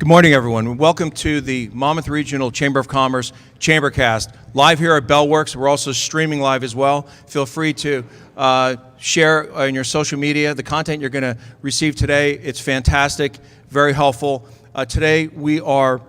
Good morning, everyone. Welcome to the Monmouth Regional Chamber of Commerce ChamberCast. Live here at Bellworks. We're also streaming live as well. Feel free to share in your social media the content you're going to receive today. It's fantastic, very helpful. Today we are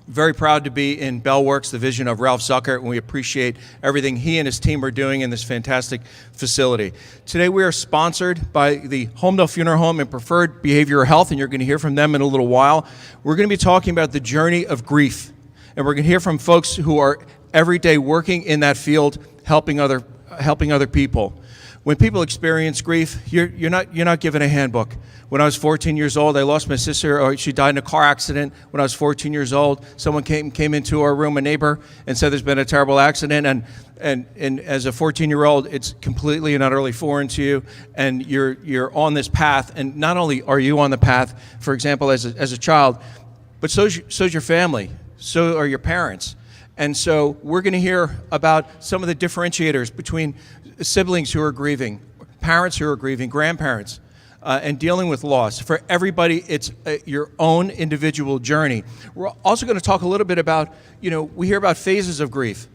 very proud to be in Bellworks, the vision of Ralph Zucker, and we appreciate everything he and his team are doing in this fantastic facility. Today we are sponsored by the Homedale Funeral Home and Preferred Behavioral Health, and you're going to hear from them in a little while. We're going to be talking about the journey of grief, and we're going to hear from folks who are every day working in that field, helping other people. When people experience grief, you're not given a handbook. When I was 14 years old, I lost my sister. She died in a car accident when I was 14 years old. Someone came into our room, a neighbor, and said there's been a terrible accident. And as a 14-year-old, it's completely and utterly foreign to you, and you're on this path. And not only are you on the path, for example, as a child, but so's your family, so are your parents. And so we're going to hear about some of the differentiators between siblings who are grieving, parents who are grieving, grandparents, and dealing with loss. For everybody, it's your own individual journey. We're also going to talk a little bit about, we hear about phases of grief.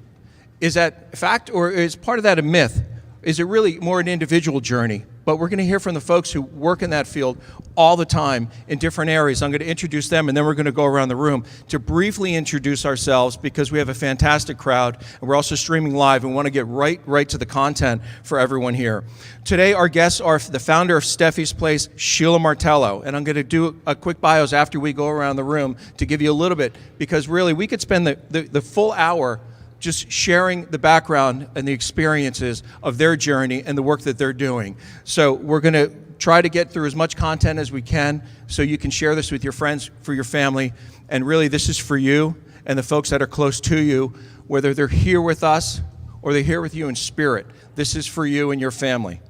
Is that fact, or is part of that a myth? Is it really more an individual journey? But we're going to hear from the folks who work in that field all the time in different areas. I'm going to introduce them, and then we're going to go around the room to briefly introduce ourselves, because we have a fantastic crowd, and we're also streaming live and want to get right to the content for everyone here. Today, our guests are the founder of Stephy's Place, Sheila Martello, and I'm going to do a quick bios after we go around the room to give you a little bit, because really we could spend the full hour just sharing the background and the experiences of their journey and the work that they're doing. So we're going to try to get through as much content as we can so you can share this with your friends, for your family, and really this is for you and the folks that are close to you, whether they're here with us or they're here with you in spirit. This is for you and your family.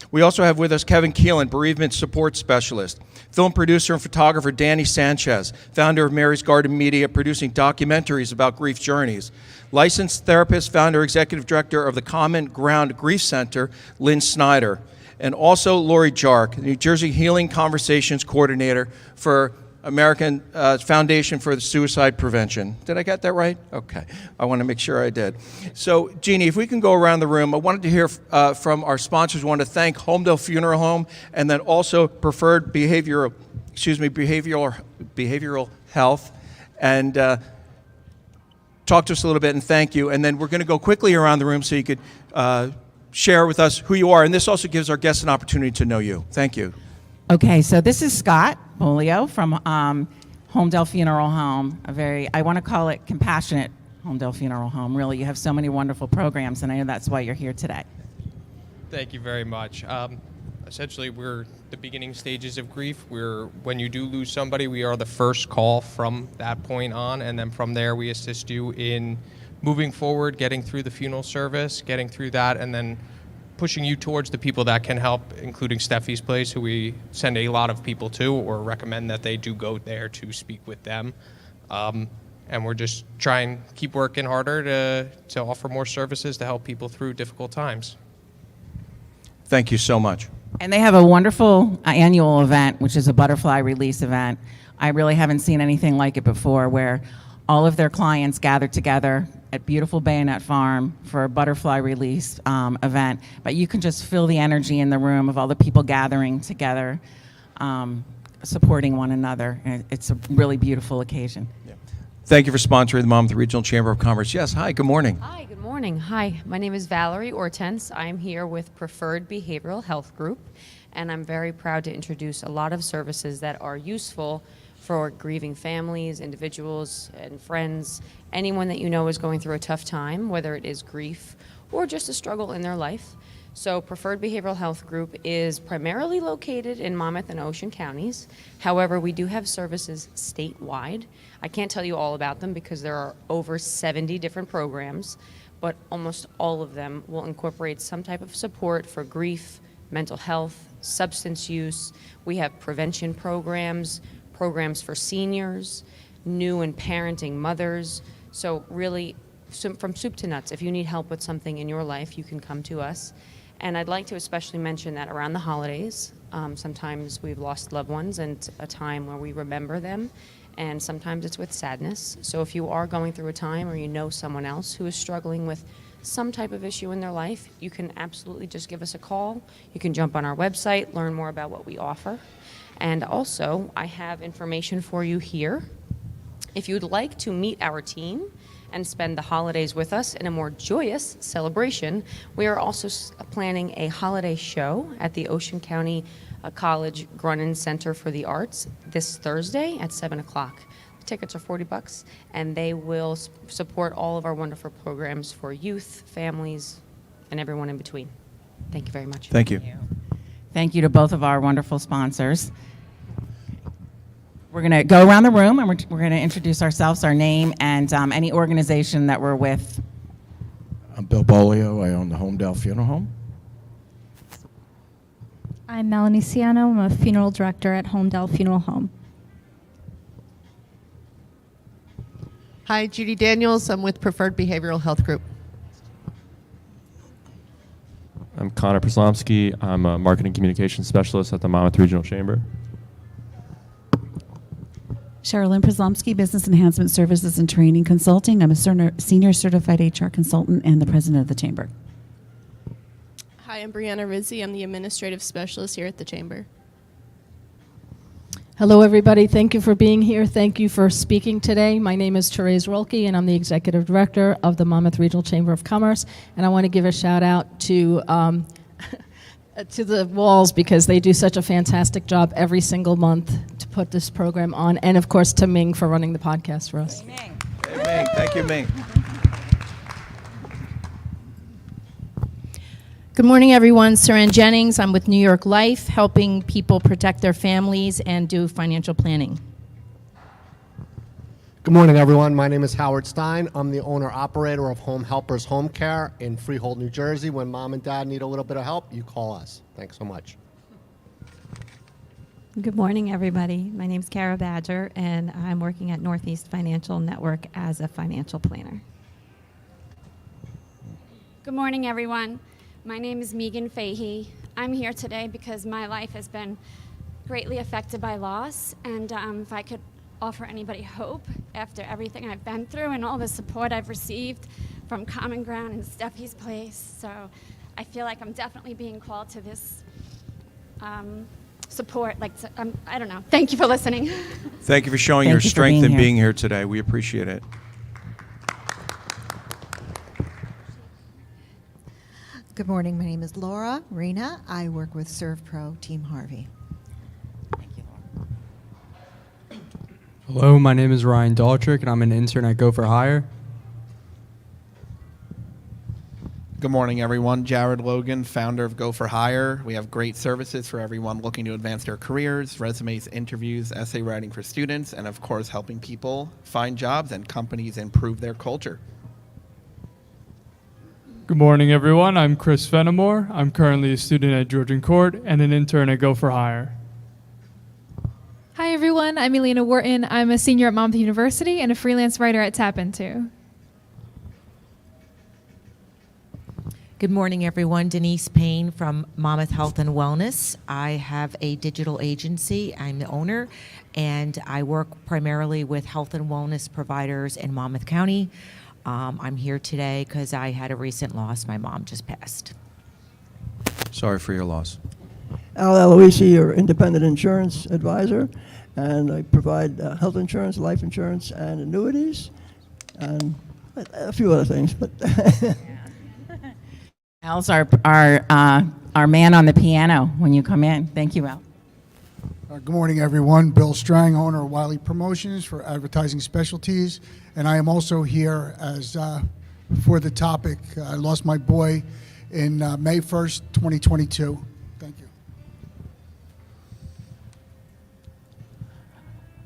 We also have with us Kevin Keelen, Bereavement Support Specialist. Film producer and photographer Danny Sanchez, founder of Mary's Garden Media, producing documentaries about grief journeys. Licensed therapist, founder, executive director of the Common Ground Grief Center, Lynn Snyder. And also Lori Jarck, New Jersey Healing Conversations Coordinator for American Foundation for Suicide Prevention. Did I get that right? Okay, I want to make sure I did. So, Jeannie, if we can go around the room, I wanted to hear from our sponsors. I want to thank Homedale Funeral Home, and then also Preferred Behavioral Health, and talk to us a little bit, and thank you. And then we're going to go quickly around the room so you could share with us who you are, and this also gives our guests an opportunity to know you. Thank you. Okay, so this is Scott Polio from Homedale Funeral Home, I want to call it compassionate Homedale Funeral Home. Really, you have so many wonderful programs, and I know that's why you're here today. Thank you very much. Essentially, we're the beginning stages of grief. When you do lose somebody, we are the first call from that point on, and then from there we assist you in moving forward, getting through the funeral service, getting through that, and then pushing you towards the people that can help, including Stephy's Place, who we send a lot of people to or recommend that they do go there to speak with them. And we're just trying to keep working harder to offer more services to help people through difficult times. Thank you so much. And they have a wonderful annual event, which is a butterfly release event. I really haven't seen anything like it before, where all of their clients gather together at beautiful Bayonet Farm for a butterfly release event. But you can just feel the energy in the room of all the people gathering together, supporting one another. And it's a really beautiful occasion. Yeah. Thank you for sponsoring the Monmouth Regional Chamber of Commerce. Yes, hi, good morning. Hi, good morning. Hi, my name is Valerie Ortense. I'm here with Preferred Behavioral Health Group, and I'm very proud to introduce a lot of services that are useful for grieving families, individuals, and friends, anyone that you know is going through a tough time, whether it is grief or just a struggle in their life. So Preferred Behavioral Health Group is primarily located in Monmouth and Ocean counties. However, we do have services statewide. I can't tell you all about them because there are over 70 different programs, but almost all of them will incorporate some type of support for grief, mental health, substance use. We have prevention programs for seniors, new and parenting mothers. So really, from soup to nuts, if you need help with something in your life, you can come to us. And I'd like to especially mention that around the holidays, Sometimes we've lost loved ones, and it's a time where we remember them, and sometimes it's with sadness. So if you are going through a time or you know someone else who is struggling with some type of issue in their life, you can absolutely just give us a call. You can jump on our website, learn more about what we offer. And also, I have information for you here. If you'd like to meet our team and spend the holidays with us in a more joyous celebration, we are also planning a holiday show at the Ocean County College Grunin Center for the Arts this Thursday at 7 o'clock. The tickets are $40, and they will support all of our wonderful programs for youth, families, and everyone in between. Thank you very much. Thank you. Thank you to both of our wonderful sponsors. We're going to go around the room, and we're going to introduce ourselves, our name, and any organization that we're with. I'm Bill Bolio. I own the Homedale Funeral Home. I'm Melanie Ciano. I'm a funeral director at Homedale Funeral Home. Hi, Judy Daniels. I'm with Preferred Behavioral Health Group. I'm Connor Preslomsky. I'm a marketing communications specialist at the Monmouth Regional Chamber. Sherilyn Preslomsky, Business Enhancement Services and Training Consulting. I'm a senior certified HR consultant and the president of the Chamber. Hi, I'm Brianna Rizzi. I'm the administrative specialist here at the Chamber. Hello, everybody. Thank you for being here. Thank you for speaking today. My name is Therese Rolke, and I'm the executive director of the Monmouth Regional Chamber of Commerce. And I want to give a shout out to to the Walls, because they do such a fantastic job every single month to put this program on, and of course to Ming for running the podcast for us. Hey, Ming. Thank you, Ming. Good morning, everyone. Saran Jennings. I'm with New York Life, helping people protect their families and do financial planning. Good morning, everyone. My name is Howard Stein. I'm the owner-operator of Home Helpers Home Care in Freehold, New Jersey. When mom and dad need a little bit of help, you call us. Thanks so much. Good morning, everybody. My name is Kara Badger, and I'm working at Northeast Financial Network as a financial planner. Good morning, everyone. My name is Megan Fahey. I'm here today because my life has been greatly affected by loss, and if I could offer anybody hope after everything I've been through and all the support I've received from Common Ground and Stephy's Place. So I feel like I'm definitely being called to this support. I don't know. Thank you for listening. Thank you for showing your strength and being here today. We appreciate it. Good morning. My name is Laura Rena. I work with ServPro Team Harvey. Hello, my name is Ryan Daltrick, and I'm an intern at Go for Hire. Good morning, everyone. Jared Logan, founder of Go for Hire. We have great services for everyone looking to advance their careers, resumes, interviews, essay writing for students, and of course, helping people find jobs and companies improve their culture. Good morning, everyone. I'm Chris Fenimore. I'm currently a student at Georgian Court and an intern at Go for Hire. Hi, everyone. I'm Elena Wharton. I'm a senior at Monmouth University and a freelance writer at Tap Into. Good morning, everyone. Denise Payne from Monmouth Health and Wellness. I have a digital agency. I'm the owner, and I work primarily with health and wellness providers in Monmouth County. I'm here today because I had a recent loss. My mom just passed. Sorry for your loss. Al Aloisi, your independent insurance advisor, and I provide health insurance, life insurance, and annuities, and a few other things. But Al's our man on the piano when you come in. Thank you, Al. Good morning, everyone. Bill Strang, owner of Wiley Promotions for Advertising Specialties, and I am also here as for the topic. I lost my boy in May 1st, 2022. Thank you.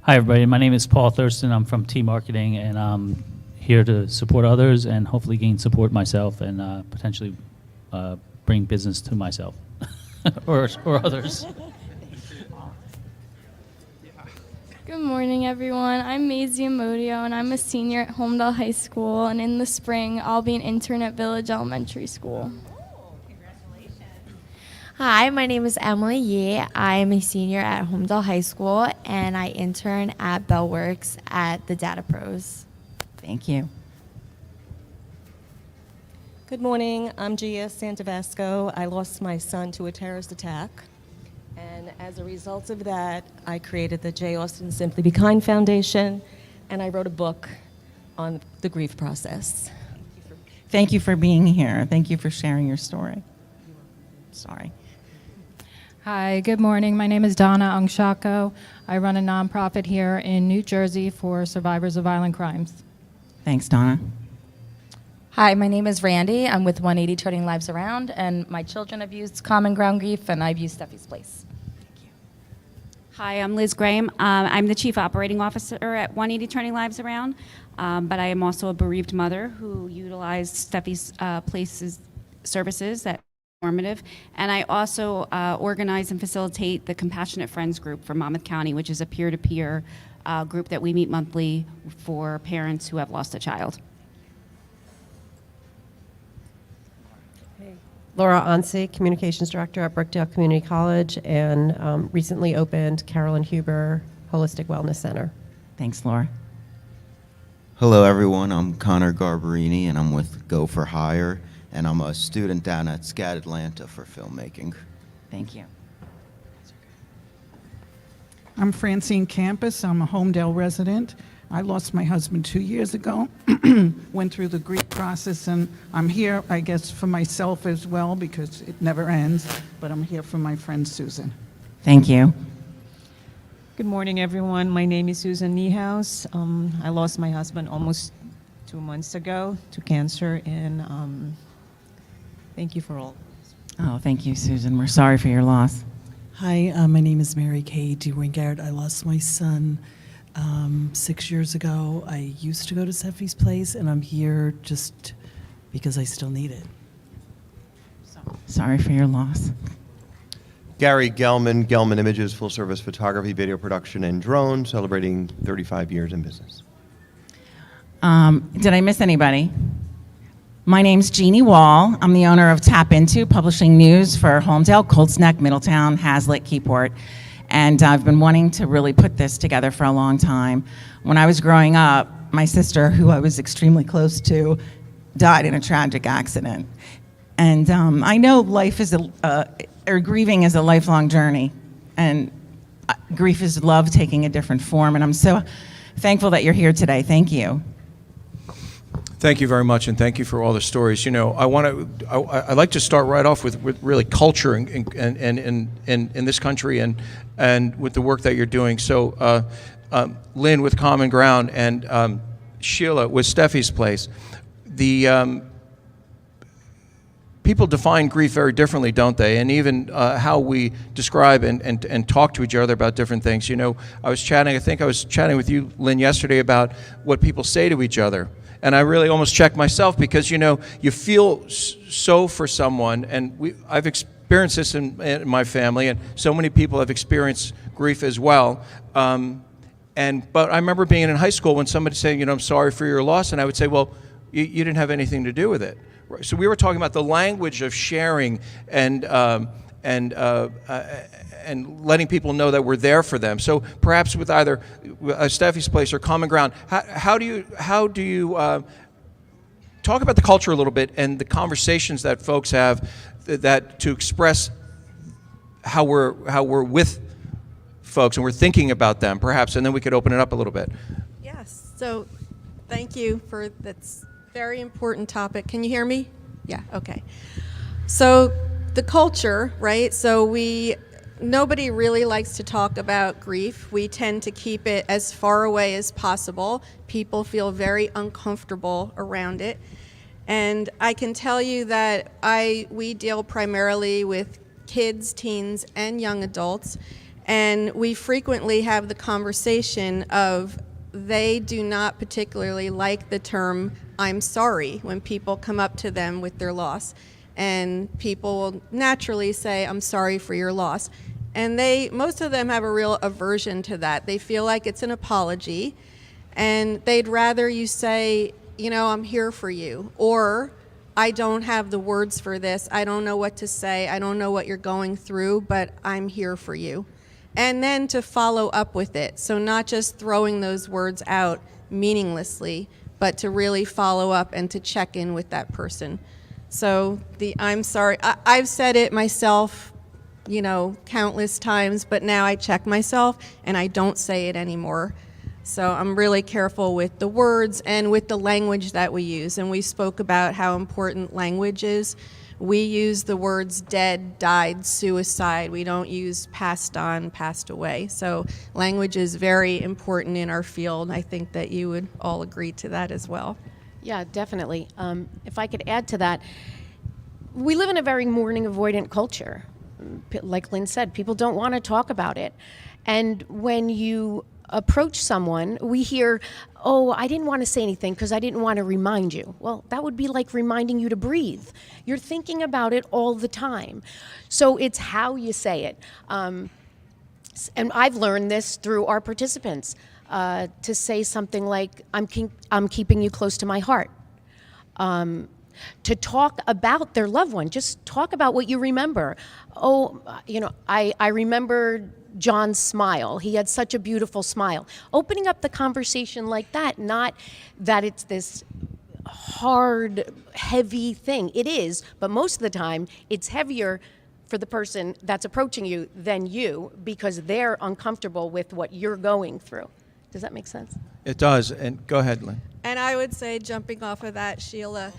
Hi, everybody. My name is Paul Thurston. I'm from T Marketing, and I'm here to support others and hopefully gain support myself and potentially bring business to myself or others. Good morning, everyone. I'm Maisie Amodio, and I'm a senior at Homedale High School, and in the spring, I'll be an intern at Village Elementary School. Hi, my name is Emily Yee. I am a senior at Homedale High School, and I intern at Bellworks at the Data Pros. Thank you. Good morning. I'm Gia Santavasco. I lost my son to a terrorist attack. And as a result of that, I created the J. Austin Simply Be Kind Foundation, and I wrote a book on the grief process. Thank you for being here. Thank you for sharing your story. Sorry. Hi, good morning. My name is Donna Angshako. I run a nonprofit here in New Jersey for survivors of violent crimes. Thanks, Donna. Hi, my name is Randy. I'm with 180 Turning Lives Around, and my children have used Common Ground Grief, and I've used Stephy's Place. Hi, I'm Liz Graham. I'm the Chief Operating Officer at 180 Turning Lives Around, but I am also a bereaved mother who utilized Stephy's Place's services that formative, and I also organize and facilitate the Compassionate Friends group for Monmouth County, which is a peer-to-peer group that we meet monthly for parents who have lost a child. Laura Onsi, Communications Director at Brookdale Community College, and recently opened Carolyn Huber Holistic Wellness Center. Thanks, Laura. Hello, everyone. I'm Connor Garbarini, and I'm with Go for Hire, and I'm a student down at SCAD Atlanta for filmmaking. Thank you. I'm Francine Campus. I'm a Homedale resident. I lost my husband 2 years ago, went through the grief process, and I'm here, I guess, for myself as well, because it never ends, but I'm here for my friend Susan. Thank you. Good morning, everyone. My name is Susan Niehaus. I lost my husband almost 2 months ago to cancer, and thank you for all. Oh, thank you, Susan. We're sorry for your loss. Hi, my name is Mary Kay DeWingard. I lost my son 6 years ago. I used to go to Stephy's Place, and I'm here just because I still need it. Sorry for your loss. Gary Gelman, Gelman Images, full-service photography, video production, and drone, celebrating 35 years in business. Did I miss anybody? My name's Jeannie Wall. I'm the owner of Tap Into, publishing news for Homedale, Colts Neck, Middletown, Hazlitt, Keyport. And I've been wanting to really put this together for a long time. When I was growing up, my sister, who I was extremely close to, died in a tragic accident. And I know life is grieving is a lifelong journey, and grief is love taking a different form. And I'm so thankful that you're here today. Thank you. Thank you very much, and thank you for all the stories. You know, I'd like to start right off with really culture in this country and with the work that you're doing. So, Lynn with Common Ground and Sheila with Stephy's Place. The people define grief very differently, don't they? And even how we describe and talk to each other about different things. You know, I think I was chatting with you, Lynn, yesterday about what people say to each other. And I really almost checked myself because, you know, you feel so for someone, and I've experienced this in my family, and so many people have experienced grief as well. But I remember being in high school when somebody saying, you know, I'm sorry for your loss, and I would say, well, you didn't have anything to do with it. So we were talking about the language of sharing and letting people know that we're there for them. So perhaps with either Stephy's Place or Common Ground, how do you talk about the culture a little bit and the conversations that folks have that to express how we're with folks and we're thinking about them, perhaps, and then we could open it up a little bit. Yes. So thank you for that's very important topic. Can you hear me? Yeah. Okay. So the culture, right? So nobody really likes to talk about grief. We tend to keep it as far away as possible. People feel very uncomfortable around it. And I can tell you that we deal primarily with kids, teens, and young adults. And we frequently have the conversation of they do not particularly like the term "I'm sorry" when people come up to them with their loss. And people will naturally say, "I'm sorry for your loss." And most of them have a real aversion to that. They feel like it's an apology, and they'd rather you say, you know, "I'm here for you," or I don't have the words for this. I don't know what to say. I don't know what you're going through, but I'm here for you. And then to follow up with it. So not just throwing those words out meaninglessly, but to really follow up and to check in with that person. So I'm sorry, I've said it myself, countless times, but now I check myself and I don't say it anymore. So I'm really careful with the words and with the language that we use. And we spoke about how important language is. We use the words dead, died, suicide. We don't use passed on, passed away. So language is very important in our field. I think that you would all agree to that as well. Yeah, definitely. If I could add to that, we live in a very mourning avoidant culture. Like Lynn said, people don't want to talk about it. And when you approach someone, we hear, oh, I didn't want to say anything because I didn't want to remind you. Well, that would be like reminding you to breathe. You're thinking about it all the time. So it's how you say it. And I've learned this through our participants, to say something like, I'm keeping you close to my heart. To talk about their loved one, just talk about what you remember. Oh, I remember John's smile. He had such a beautiful smile. Opening up the conversation like that, not that it's this hard, heavy thing. It is, but most of the time, it's heavier for the person that's approaching you than you because they're uncomfortable with what you're going through. Does that make sense? It does. And go ahead, Lynn. And I would say, jumping off of that, Sheila,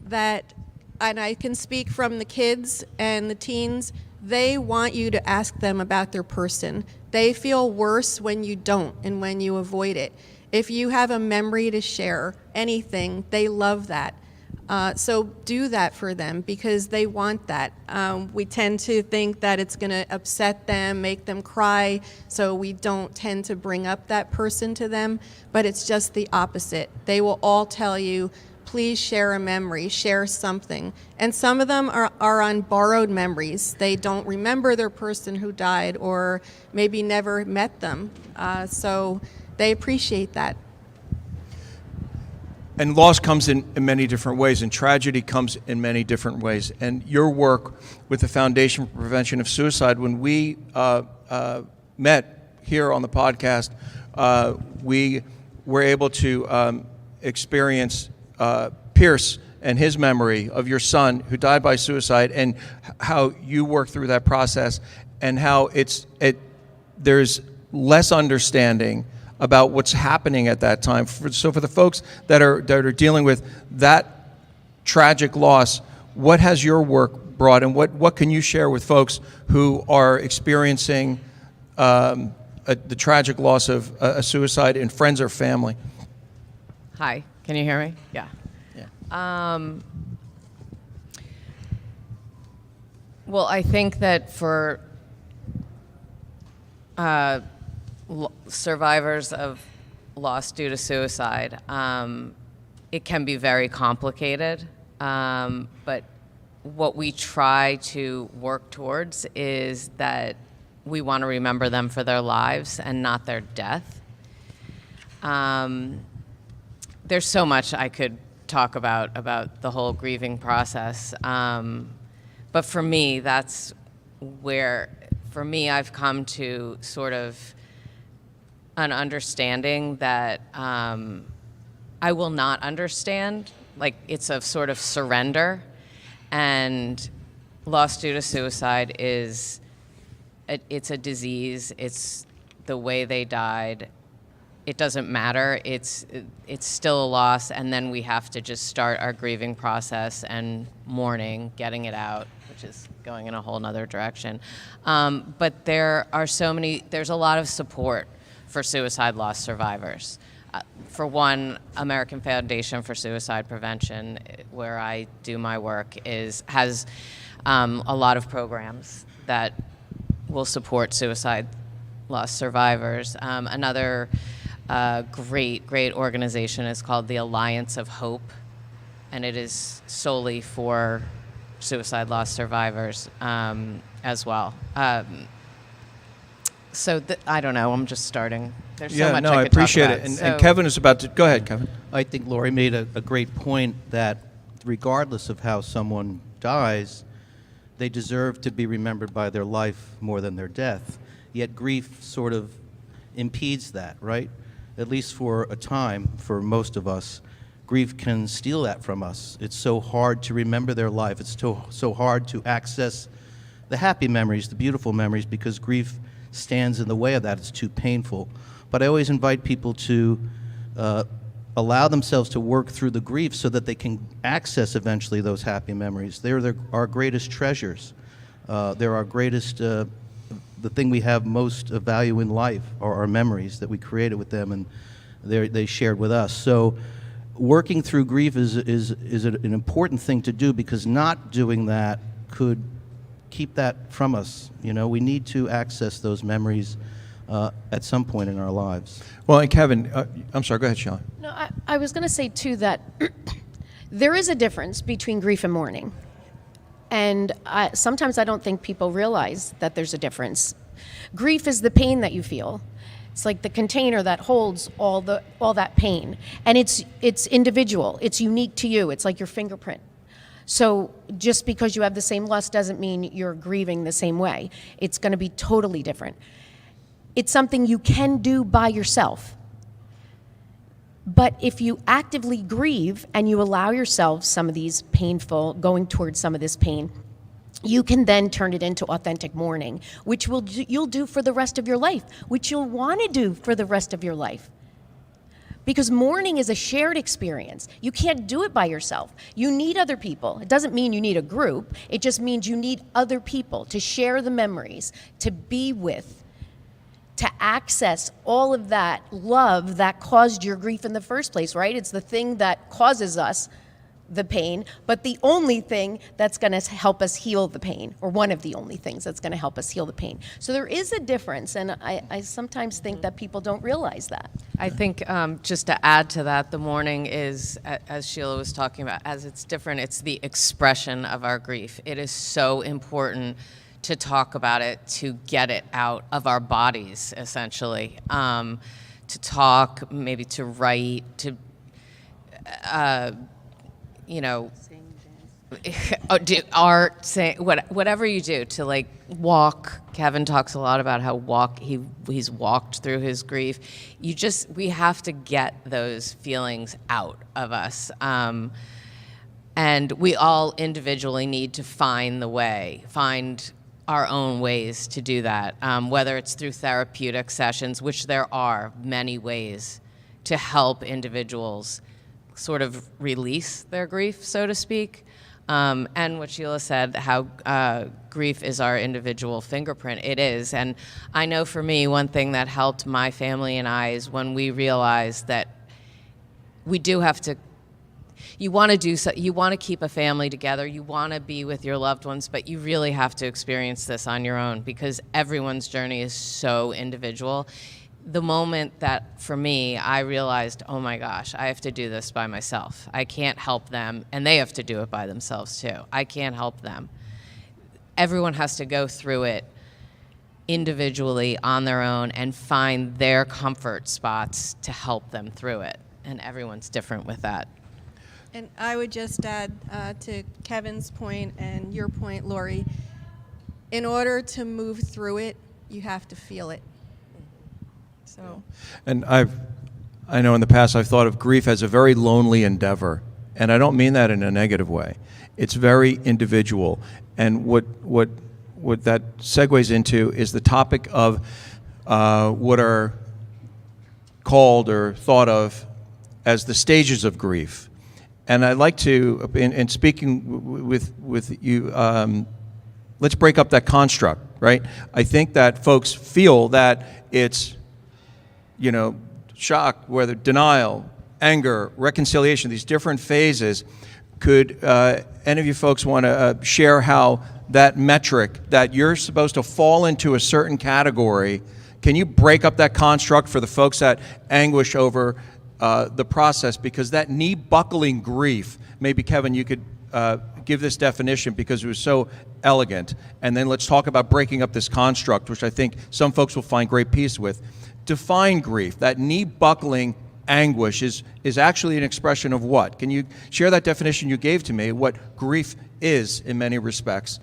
that, and I can speak from the kids and the teens, they want you to ask them about their person. They feel worse when you don't and when you avoid it. If you have a memory to share, anything, they love that. So do that for them because they want that. We tend to think that it's going to upset them, make them cry, so we don't tend to bring up that person to them, but it's just the opposite. They will all tell you, please share a memory, share something. And some of them are on borrowed memories. They don't remember their person who died or maybe never met them. So they appreciate that. And loss comes in many different ways, and tragedy comes in many different ways. And your work with the Foundation for Prevention of Suicide, when we met here on the podcast, we were able to experience Pierce and his memory of your son who died by suicide, and how you work through that process, and how there's less understanding about what's happening at that time. So for the folks that are dealing with that tragic loss, what has your work brought, and what can you share with folks who are experiencing the tragic loss of a suicide in friends or family? Hi, can you hear me? Yeah. Well, I think that for survivors of loss due to suicide, it can be very complicated, but what we try to work towards is that we want to remember them for their lives and not their death. There's so much I could talk about the whole grieving process, but for me, that's where, I've come to sort of an understanding that I will not understand. Like, it's a sort of surrender, and loss due to suicide it's a disease. It's the way they died. It doesn't matter. It's still a loss, and then we have to just start our grieving process and mourning, getting it out, which is going in a whole nother direction. But there's a lot of support for suicide loss survivors. For one, American Foundation for Suicide Prevention, where I do my work, has a lot of programs that will support suicide loss survivors. Another great organization is called the Alliance of Hope, and it is solely for suicide loss survivors as well. I don't know, I'm just starting. There's so much I could appreciate talk it. about. And Kevin is about to, go ahead, Kevin. I think Lori made a great point that regardless of how someone dies, they deserve to be remembered by their life more than their death. Yet grief sort of impedes that, right? At least for a time, for most of us, grief can steal that from us. It's so hard to remember their life. It's so hard to access the happy memories, the beautiful memories, because grief stands in the way of that. It's too painful. But I always invite people to allow themselves to work through the grief so that they can access eventually those happy memories. They're our greatest treasures. They're our greatest, the thing we have most of value in life are our memories that we created with them and they shared with us. So working through grief is an important thing to do, because not doing that could keep that from us. You know, we need to access those memories at some point in our lives. Well, and Kevin, I'm sorry, go ahead, Sheila. No, I was going to say, too, that there is a difference between grief and mourning. And sometimes I don't think people realize that there's a difference. Grief is the pain that you feel. It's like the container that holds all that pain. And it's individual. It's unique to you. It's like your fingerprint. So just because you have the same loss doesn't mean you're grieving the same way. It's going to be totally different. It's something you can do by yourself. But if you actively grieve and you allow yourself some of these painful, going towards some of this pain, you can then turn it into authentic mourning, which you'll do for the rest of your life, which you'll want to do for the rest of your life. Because mourning is a shared experience. You can't do it by yourself. You need other people. It doesn't mean you need a group. It just means you need other people to share the memories, to be with, to access all of that love that caused your grief in the first place, right? It's the thing that causes us the pain, but the only thing that's going to help us heal the pain, or one of the only things that's going to help us heal the pain. So there is a difference, and I sometimes think that people don't realize that. I think just to add to that, the mourning is, as Sheila was talking about, as it's different, it's the expression of our grief. It is so important to talk about it, to get it out of our bodies, essentially. To talk, maybe to write, to, do art, say whatever you do, to like walk. Kevin talks a lot about how he's walked through his grief. We have to get those feelings out of us. And we all individually need to find our own ways to do that, whether it's through therapeutic sessions, which there are many ways to help individuals sort of release their grief, so to speak. And what Sheila said, how grief is our individual fingerprint. It is. And I know for me, one thing that helped my family and I is when we realized that we do have to, you want to keep a family together, you want to be with your loved ones, but you really have to experience this on your own, because everyone's journey is so individual. The moment that, for me, I realized, oh my gosh, I have to do this by myself. I can't help them, and they have to do it by themselves too. I can't help them. Everyone has to go through it individually on their own and find their comfort spots to help them through it. And everyone's different with that. And I would just add to Kevin's point and your point, Lori, in order to move through it, you have to feel it. So. And I know in the past I've thought of grief as a very lonely endeavor, and I don't mean that in a negative way. It's very individual, and what that segues into is the topic of what are called or thought of as the stages of grief. And I'd like to, in speaking with you, let's break up that construct, right? I think that folks feel that it's, shock, whether denial, anger, reconciliation, these different phases. Could any of you folks want to share how that metric that you're supposed to fall into a certain category, can you break up that construct for the folks that anguish over the process? Because that knee-buckling grief, maybe Kevin, you could give this definition because it was so elegant. And then let's talk about breaking up this construct, which I think some folks will find great peace with. Define grief, that knee-buckling anguish is actually an expression of what? Can you share that definition you gave to me, what grief is in many respects?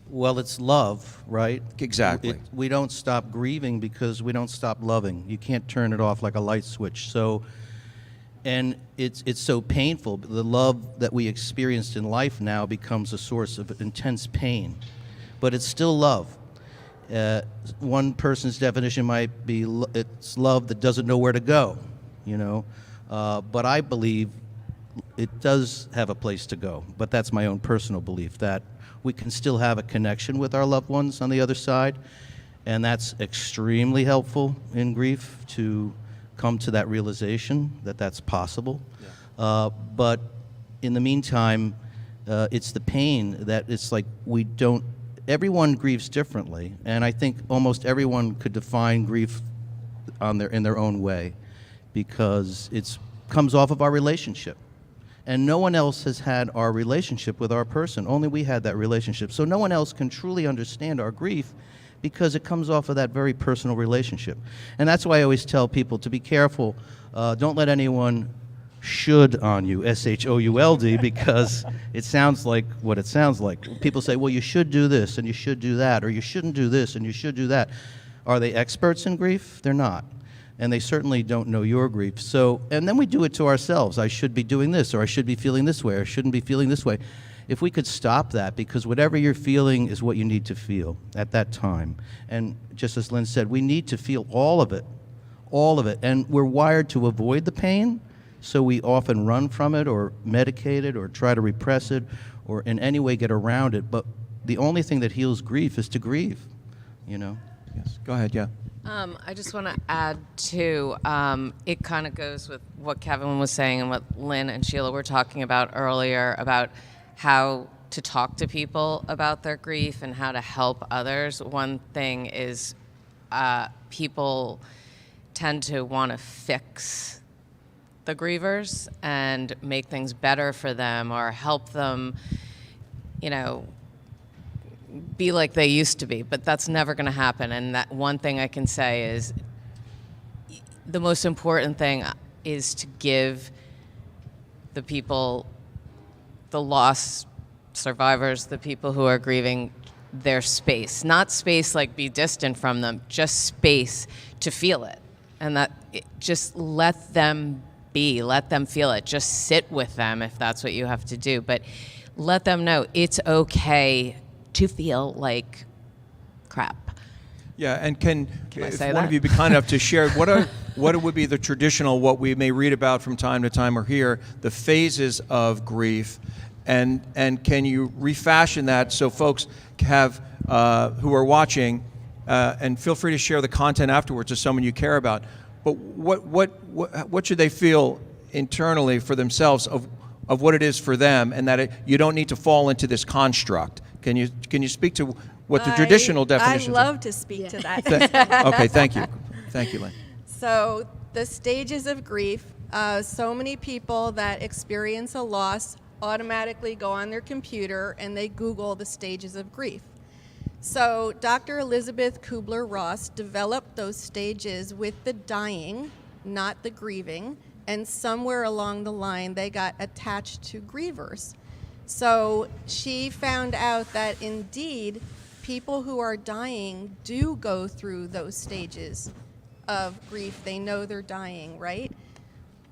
Well, it's love, right? Exactly. We don't stop grieving because we don't stop loving. You can't turn it off like a light switch. So, and it's so painful. The love that we experienced in life now becomes a source of intense pain, but it's still love. One person's definition might be it's love that doesn't know where to go, you know. But I believe it does have a place to go. But that's my own personal belief, that we can still have a connection with our loved ones on the other side, and that's extremely helpful in grief, to come to that realization that that's possible. Yeah. But in the meantime, it's the pain that it's like we don't. Everyone grieves differently, and I think almost everyone could define grief in their own way, because it comes off of our relationship. And no one else has had our relationship with our person. Only we had that relationship. So no one else can truly understand our grief, because it comes off of that very personal relationship. And that's why I always tell people to be careful. Don't let anyone should on you, S-H-O-U-L-D, because it sounds like what it sounds like. People say, well, you should do this and you should do that, or you shouldn't do this and you should do that. Are they experts in grief? They're not. And they certainly don't know your grief. So, and then we do it to ourselves. I should be doing this, or I should be feeling this way, or I shouldn't be feeling this way. If we could stop that, because whatever you're feeling is what you need to feel at that time. And just as Lynn said, we need to feel all of it, all of it. And we're wired to avoid the pain, so we often run from it or medicate it or try to repress it or in any way get around it. But the only thing that heals grief is to grieve, you know? Yes, go ahead, yeah. I just want to add to, it kind of goes with what Kevin was saying and what Lynn and Sheila were talking about earlier about how to talk to people about their grief and how to help others. One thing is people tend to want to fix the grievers and make things better for them or help them, you know, be like they used to be, but that's never going to happen. And that one thing I can say is the most important thing is to give the people, the lost survivors, the people who are grieving, their space. Not space like be distant from them, just space to feel it. And that just let them be, let them feel it. Just sit with them if that's what you have to do. But let them know it's okay to feel like crap. Yeah, and can I say one of that? you be kind enough to share what would be the traditional, what we may read about from time to time or hear, the phases of grief, and can you refashion that so folks have who are watching, and feel free to share the content afterwards to someone you care about. But what should they feel internally for themselves of what it is for them, and that you don't need to fall into this construct? Can you speak to what the traditional definitions I are? love to speak to that. Okay, thank you. Thank you, Lynn. So the stages of grief, so many people that experience a loss automatically go on their computer and they Google the stages of grief. So Dr. Elizabeth Kubler-Ross developed those stages with the dying, not the grieving, and somewhere along the line they got attached to grievers. So she found out that indeed people who are dying do go through those stages of grief. They know they're dying, right?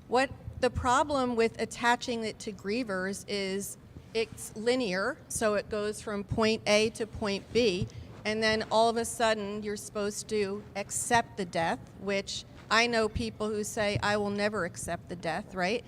What the problem with attaching it to grievers is it's linear, so it goes from point A to point B, and then all of a sudden you're supposed to accept the death, which I know people who say, I will never accept the death, right?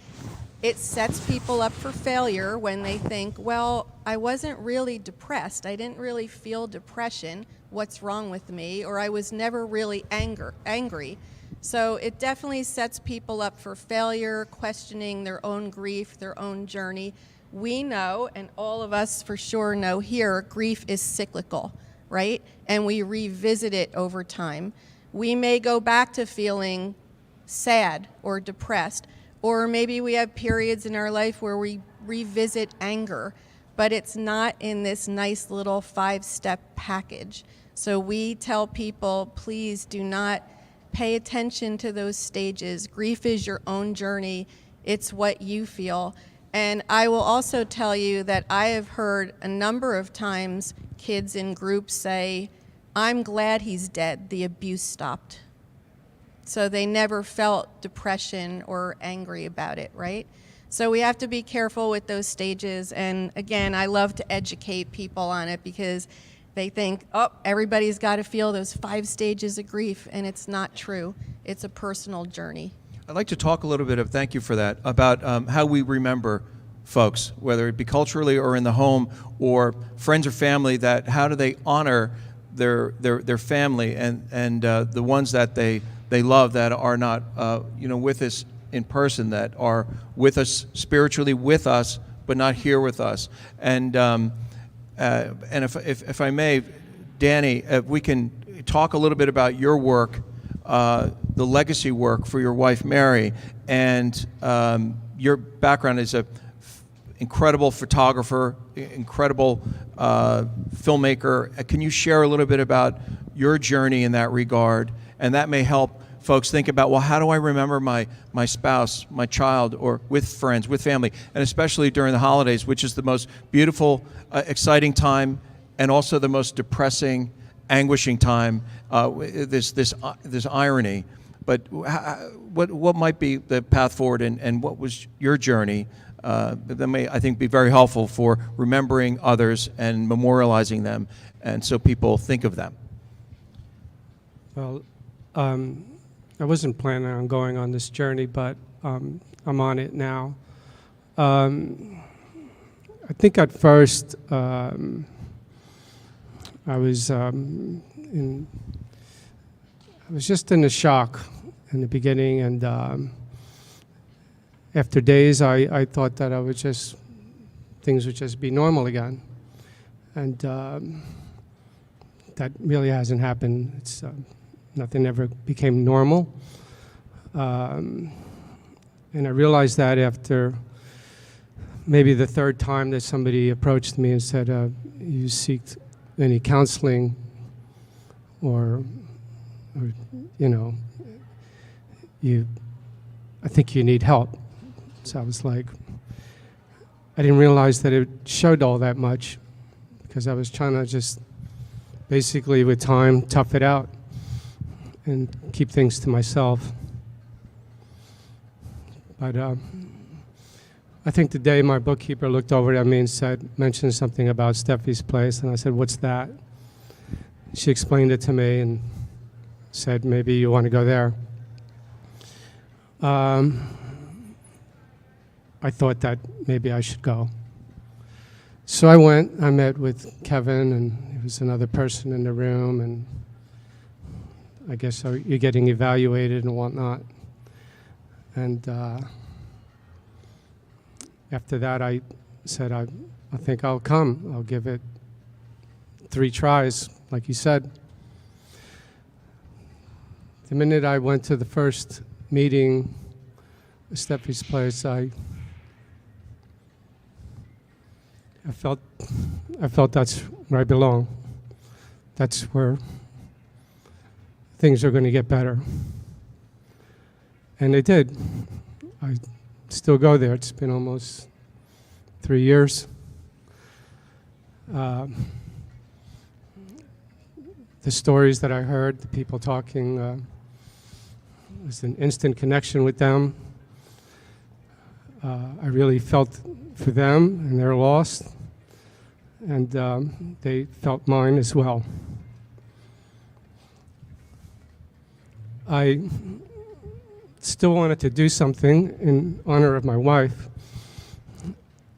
It sets people up for failure when they think, well, I wasn't really depressed. I didn't really feel depression. What's wrong with me? Or I was never really angry. So it definitely sets people up for failure, questioning their own grief, their own journey. We know, and all of us for sure know here, grief is cyclical, right? And we revisit it over time. We may go back to feeling sad or depressed, or maybe we have periods in our life where we revisit anger, but it's not in this nice little 5-step package. So we tell people, please do not pay attention to those stages. Grief is your own journey. It's what you feel. And I will also tell you that I have heard a number of times kids in groups say, I'm glad he's dead, the abuse stopped. So they never felt depression or angry about it, right? So we have to be careful with those stages. And again, I love to educate people on it because they think, oh, everybody's got to feel those 5 stages of grief, and it's not true. It's a personal journey. I'd like to talk a little bit thank you for that, about how we remember folks, whether it be culturally or in the home or friends or family, that how do they honor their family and the ones that they love that are not with us in person, that are with us spiritually with us, but not here with us. And if I may, Danny, if we can talk a little bit about your work, the legacy work for your wife, Mary, and your background as a incredible photographer, incredible filmmaker. Can you share a little bit about your journey in that regard? And that may help folks think about, well, how do I remember my spouse, my child, or with friends, with family, and especially during the holidays, which is the most beautiful, exciting time, and also the most depressing, anguishing time. This irony. But what might be the path forward, and what was your journey? That may, I think, be very helpful for remembering others and memorializing them, and so people think of them. Well, I wasn't planning on going on this journey, but I'm on it now. I think at first I was just in a shock in the beginning, and after days I thought that things would just be normal again, and that really hasn't happened. It's nothing ever became normal. And I realized that after maybe the 3rd time that somebody approached me and said, you seek any counseling or I think you need help. So I was like, I didn't realize that it showed all that much, because I was trying to just basically with time tough it out and keep things to myself. But I think the day my bookkeeper looked over at me and mentioned something about Stephy's place, and I said, what's that? She explained it to me and said, maybe you want to go there. I thought that maybe I should go. So I went, I met with Kevin, and there was another person in the room, and I guess you're getting evaluated and whatnot. And after that, I said, I think I'll come. I'll give it 3 tries, like you said. The minute I went to the first meeting at Stephy's place, I felt that's where I belong. That's where things are going to get better. And they did. I still go there. It's been almost 3 years. The stories that I heard, the people talking, was an instant connection with them. I really felt for them and their loss, and they felt mine as well. I still wanted to do something in honor of my wife.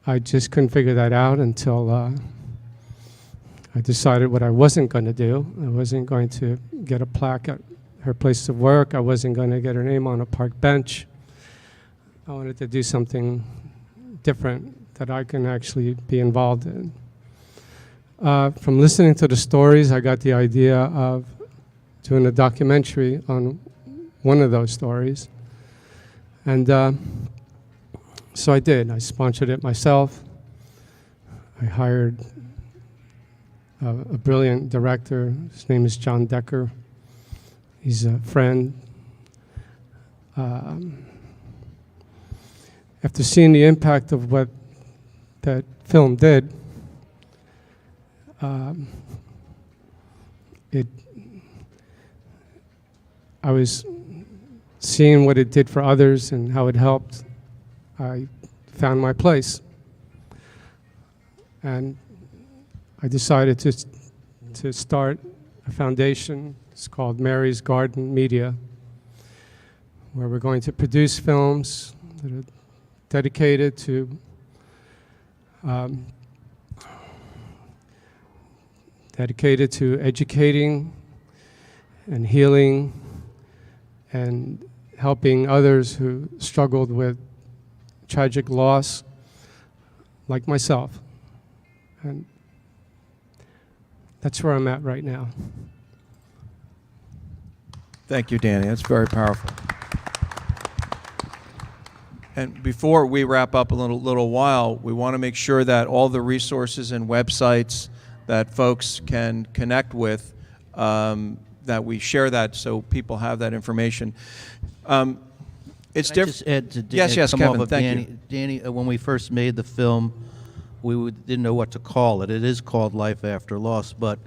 I just couldn't figure that out until I decided what I wasn't going to do. I wasn't going to get a plaque at her place of work. I wasn't going to get her name on a park bench. I wanted to do something different that I can actually be involved in. From listening to the stories, I got the idea of doing a documentary on one of those stories. And so I did. I sponsored it myself. I hired a brilliant director. His name is John Decker. He's a friend, After seeing the impact of what that film did, I was seeing what it did for others and how it helped. I found my place. And I decided to start a foundation. It's called Mary's Garden Media, where we're going to produce films that are dedicated to educating and healing and helping others who struggled with tragic loss, like myself. And that's where I'm at right now. Thank you, Danny. That's very powerful. And before we wrap up a little while, we want to make sure that all the resources and websites that folks can connect with, that we share that so people have that information. It's different. Yes, Kevin. Thank you. Danny, when we first made the film, we didn't know what to call it. It is called Life After Loss, but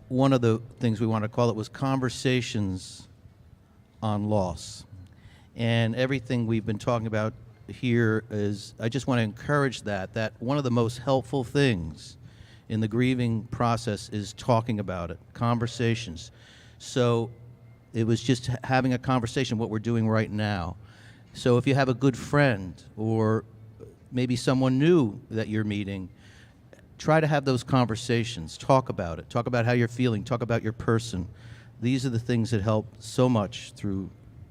one of the things we wanted to call it was Conversations on Loss. And everything we've been talking about here is, I just want to encourage that one of the most helpful things in the grieving process is talking about it, conversations. So it was just having a conversation, what we're doing right now. So if you have a good friend or maybe someone new that you're meeting, try to have those conversations. Talk about it. Talk about how you're feeling. Talk about your person. These are the things that help so much through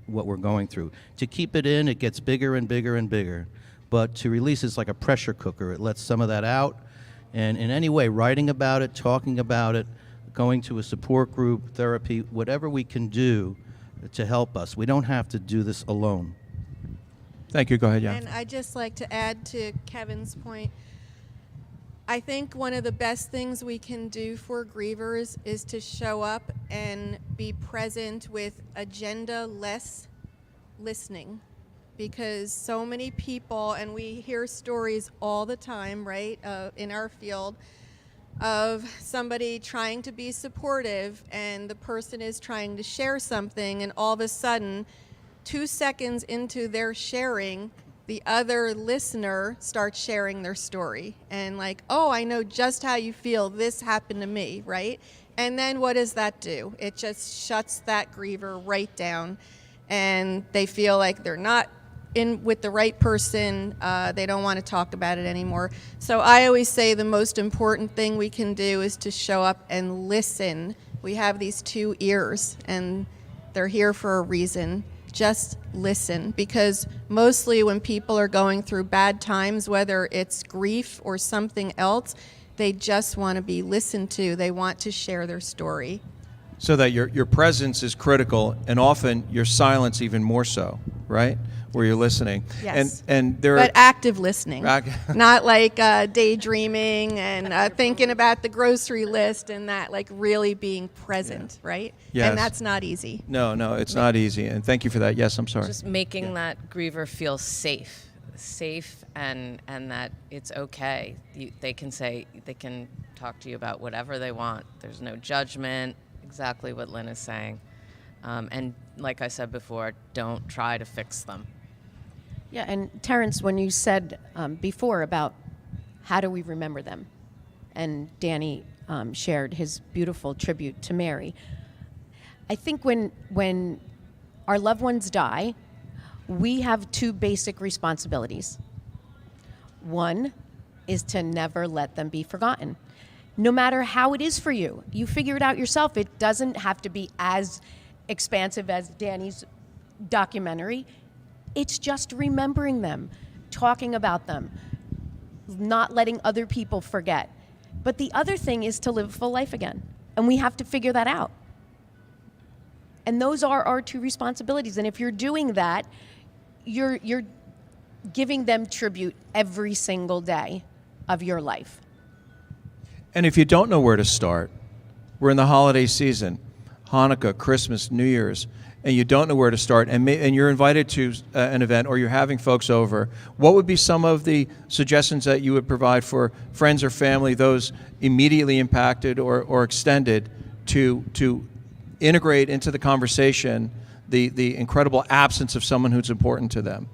what we're going through. To keep it in, it gets bigger and bigger and bigger. But to release, it's like a pressure cooker. It lets some of that out. And in any way, writing about it, talking about it, going to a support group, therapy, whatever we can do to help us. We don't have to do this alone. Thank you. Go ahead, Jan. And I'd just like to add to Kevin's point, I think one of the best things we can do for grievers is to show up and be present with agenda-less listening. Because so many people, and we hear stories all the time, right, in our field, of somebody trying to be supportive and the person is trying to share something, and all of a sudden, 2 seconds into their sharing, the other listener starts sharing their story. And like, oh, I know just how you feel. This happened to me, right? And then what does that do? It just shuts that griever right down. And they feel like they're not in with the right person. They don't want to talk about it anymore. So I always say the most important thing we can do is to show up and listen. We have these 2 ears, and they're here for a reason. Just listen, because mostly when people are going through bad times, whether it's grief or something else, they just want to be listened to. They want to share their story. So that your presence is critical, and often your silence even more so, right? Where you're listening. Yes. And there but active listening, not like daydreaming and thinking about the grocery list and that, like really being present, right? Yes. And that's not easy. No, it's not easy. And thank you for that. Yes, I'm sorry. Just making that griever feel safe, and that it's okay. They can talk to you about whatever they want. There's no judgment. Exactly what Lynn is saying. And like I said before, don't try to fix them. Yeah, and Terrence, when you said before about how do we remember them, and Danny shared his beautiful tribute to Mary, I think when our loved ones die, we have 2 basic responsibilities. One is to never let them be forgotten. No matter how it is for you, you figure it out yourself. It doesn't have to be as expansive as Danny's documentary. It's just remembering them, talking about them, not letting other people forget. But the other thing is to live a full life again, and we have to figure that out. And those are our 2 responsibilities. And if you're doing that, you're giving them tribute every single day of your life. And if you don't know where to start, we're in the holiday season, Hanukkah, Christmas, New Year's. and you don't know where to start, and you're invited to an event or you're having folks over, what would be some of the suggestions that you would provide for friends or family, those immediately impacted or extended, to integrate into the conversation the incredible absence of someone who's important to them?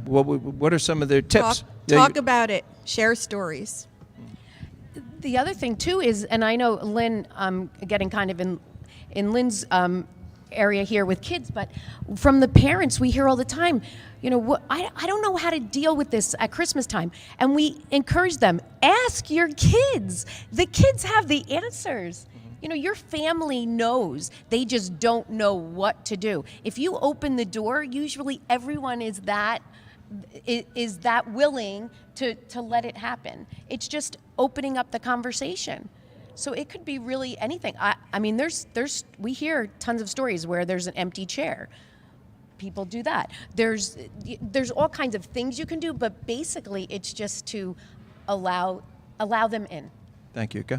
What are some of the tips? Talk about it. Share stories. The other thing too is, and I know Lynn, getting kind of in Lynn's area here with kids, but from the parents we hear all the time, you know, I don't know how to deal with this at Christmas time, and we encourage them, ask your kids. The kids have the answers. You know, your family knows. They just don't know what to do. If you open the door, usually everyone is that willing to let it happen. It's just opening up the conversation. So it could be really anything. I mean, we hear tons of stories where there's an empty chair. People do that. There's all kinds of things you can do, but basically it's just to allow them in. Thank you. Go.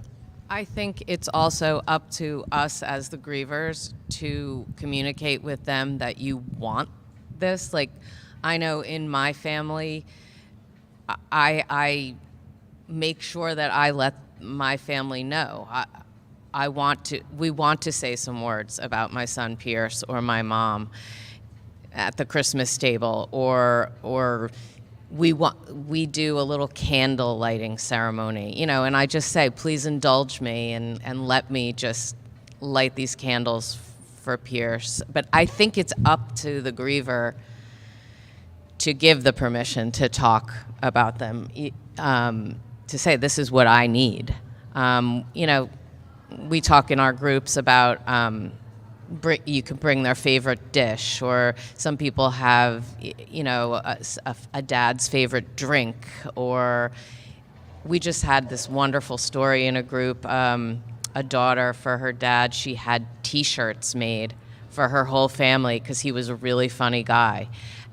I think it's also up to us as the grievers to communicate with them that you want this. Like, I know in my family, I make sure that I let my family know. We want to say some words about my son Pierce or my mom at the Christmas table, or we do a little candle lighting ceremony, you know, and I just say, please indulge me and let me just light these candles for Pierce. But I think it's up to the griever to give the permission to talk about them, to say, this is what I need. You know, we talk in our groups about you can bring their favorite dish, or some people have, you know, a dad's favorite drink, or we just had this wonderful story in a group, a daughter, for her dad, she had T-shirts made for her whole family because he was a really funny guy.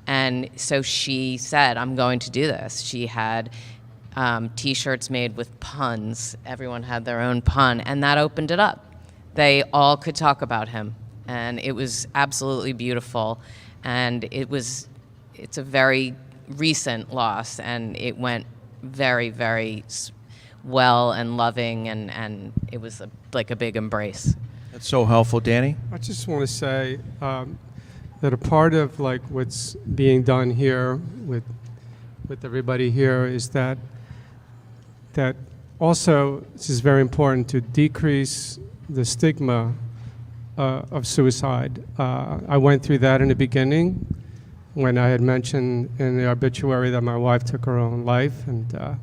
And so she said, I'm going to do this. She had T-shirts made with puns. Everyone had their own pun, and that opened it up. They all could talk about him, and it was absolutely beautiful. And it's a very recent loss, and it went very, very well and loving, and it was like a big embrace. That's so helpful. Danny? I just want to say that a part of like what's being done here with everybody here is that also this is very important to decrease the stigma of suicide. I went through that in the beginning when I had mentioned in the obituary that my wife took her own life, and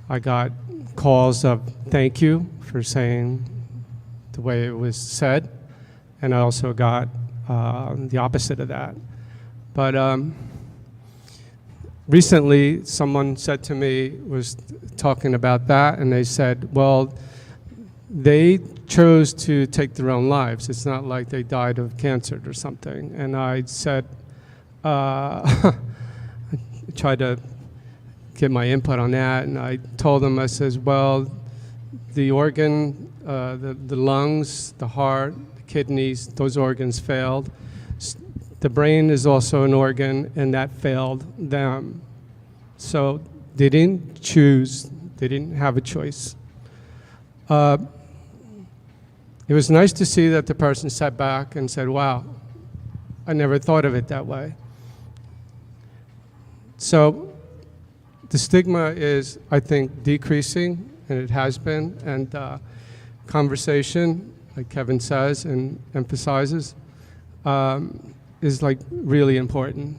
I got calls of thank you for saying the way it was said, and I also got the opposite of that. But recently, someone said to me, was talking about that, and they said, well, they chose to take their own lives. It's not like they died of cancer or something. And I said, I tried to get my input on that, and I told them, I says, well, the organ, the lungs, the heart, the kidneys, those organs failed. The brain is also an organ, and that failed them. So they didn't choose, they didn't have a choice. It was nice to see that the person sat back and said, wow, I never thought of it that way. So the stigma is, I think, decreasing, and it has been, and conversation, like Kevin says and emphasizes, is like really important.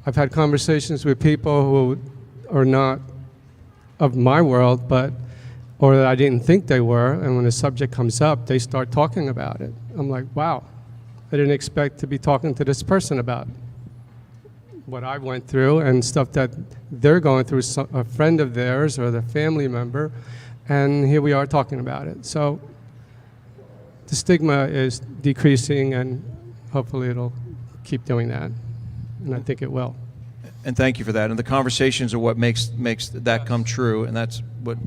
I've had conversations with people who are not of my world, or that I didn't think they were, and when the subject comes up, they start talking about it. I'm like, wow, I didn't expect to be talking to this person about what I went through and stuff that they're going through, a friend of theirs or their family member, and here we are talking about it. So the stigma is decreasing, and hopefully it'll keep doing that, and I think it will. And thank you for that. And the conversations are what makes that come true. And that's what,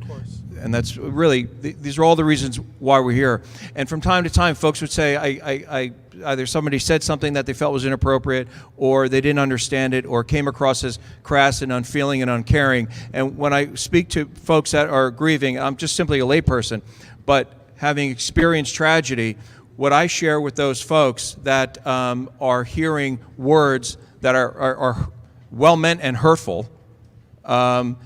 and that's really, these are all the reasons why we're here. And from time to time, folks would say, I either somebody said something that they felt was inappropriate, or they didn't understand it, or came across as crass and unfeeling and uncaring. And when I speak to folks that are grieving, I'm just simply a layperson, but having experienced tragedy, what I share with those folks that are hearing words that are well-meant and hurtful, I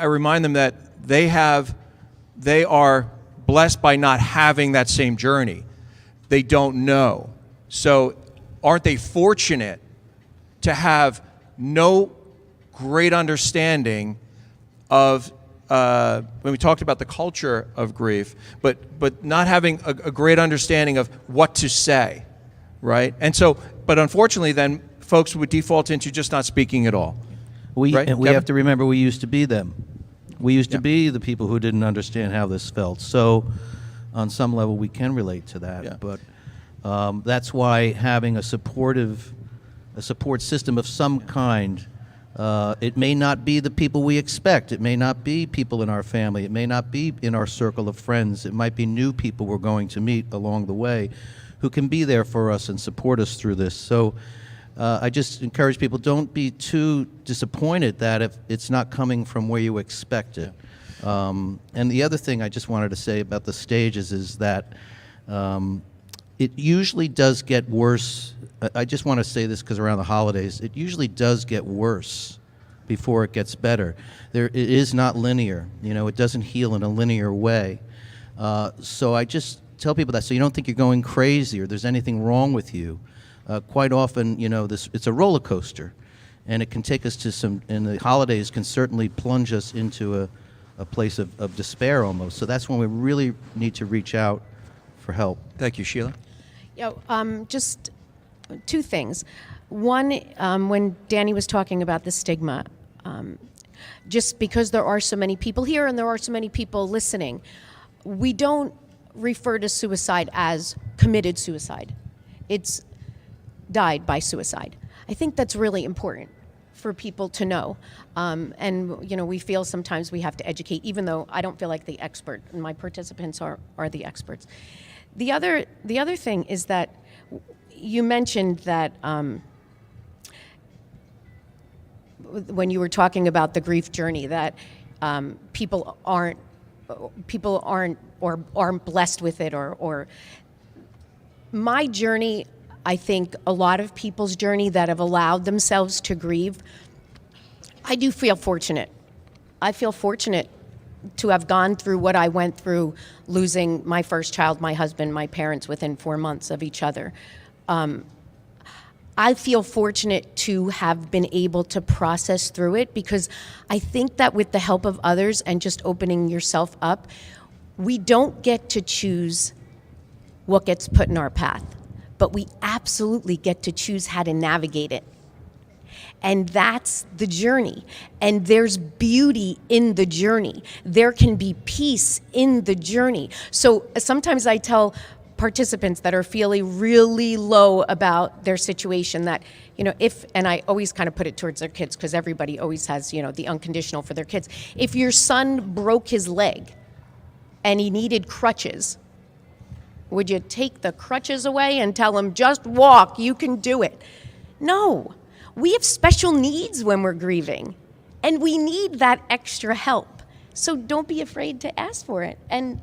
remind them that they are blessed by not having that same journey. They don't know. So aren't they fortunate to have no great understanding of, when we talked about the culture of grief, but not having a great understanding of what to say, right? And so, but unfortunately then, folks would default into just not speaking at all. Right? And we Kevin? have to remember we used to be them. We used to be the people who didn't understand how this felt. So on some level we can relate to that. But that's why having a support system of some kind, it may not be the people we expect. It may not be people in our family. It may not be in our circle of friends. It might be new people we're going to meet along the way who can be there for us and support us through this. So I just encourage people, don't be too disappointed that if it's not coming from where you expect it. And the other thing I just wanted to say about the stages is that it usually does get worse. I just want to say this because around the holidays, it usually does get worse before it gets better. It is not linear. You know, it doesn't heal in a linear way. So I just tell people that so you don't think you're going crazy or there's anything wrong with you. Quite often, you know, it's a roller coaster, and it can take us to some, and the holidays can certainly plunge us into a place of despair almost. So that's when we really need to reach out for help. Thank you, Sheila. Just two things. One, when Danny was talking about the stigma, just because there are so many people here and there are so many people listening, we don't refer to suicide as committed suicide. It's died by suicide. I think that's really important for people to know. And you know, we feel sometimes we have to educate, even though I don't feel like the expert, and my participants are the experts. The other thing is that you mentioned that when you were talking about the grief journey, that people aren't blessed with it, or my journey, I think a lot of people's journey that have allowed themselves to grieve, I do feel fortunate. I feel fortunate to have gone through what I went through, losing my first child, my husband, my parents within 4 months of each other. I feel fortunate to have been able to process through it, because I think that with the help of others and just opening yourself up, we don't get to choose what gets put in our path, but we absolutely get to choose how to navigate it. And that's the journey. And there's beauty in the journey. There can be peace in the journey. So sometimes I tell participants that are feeling really low about their situation that, you know, and I always kind of put it towards their kids, because everybody always has, you know, the unconditional for their kids. If your son broke his leg and he needed crutches, would you take the crutches away and tell him, just walk, you can do it? No. We have special needs when we're grieving, and we need that extra help. So don't be afraid to ask for it. And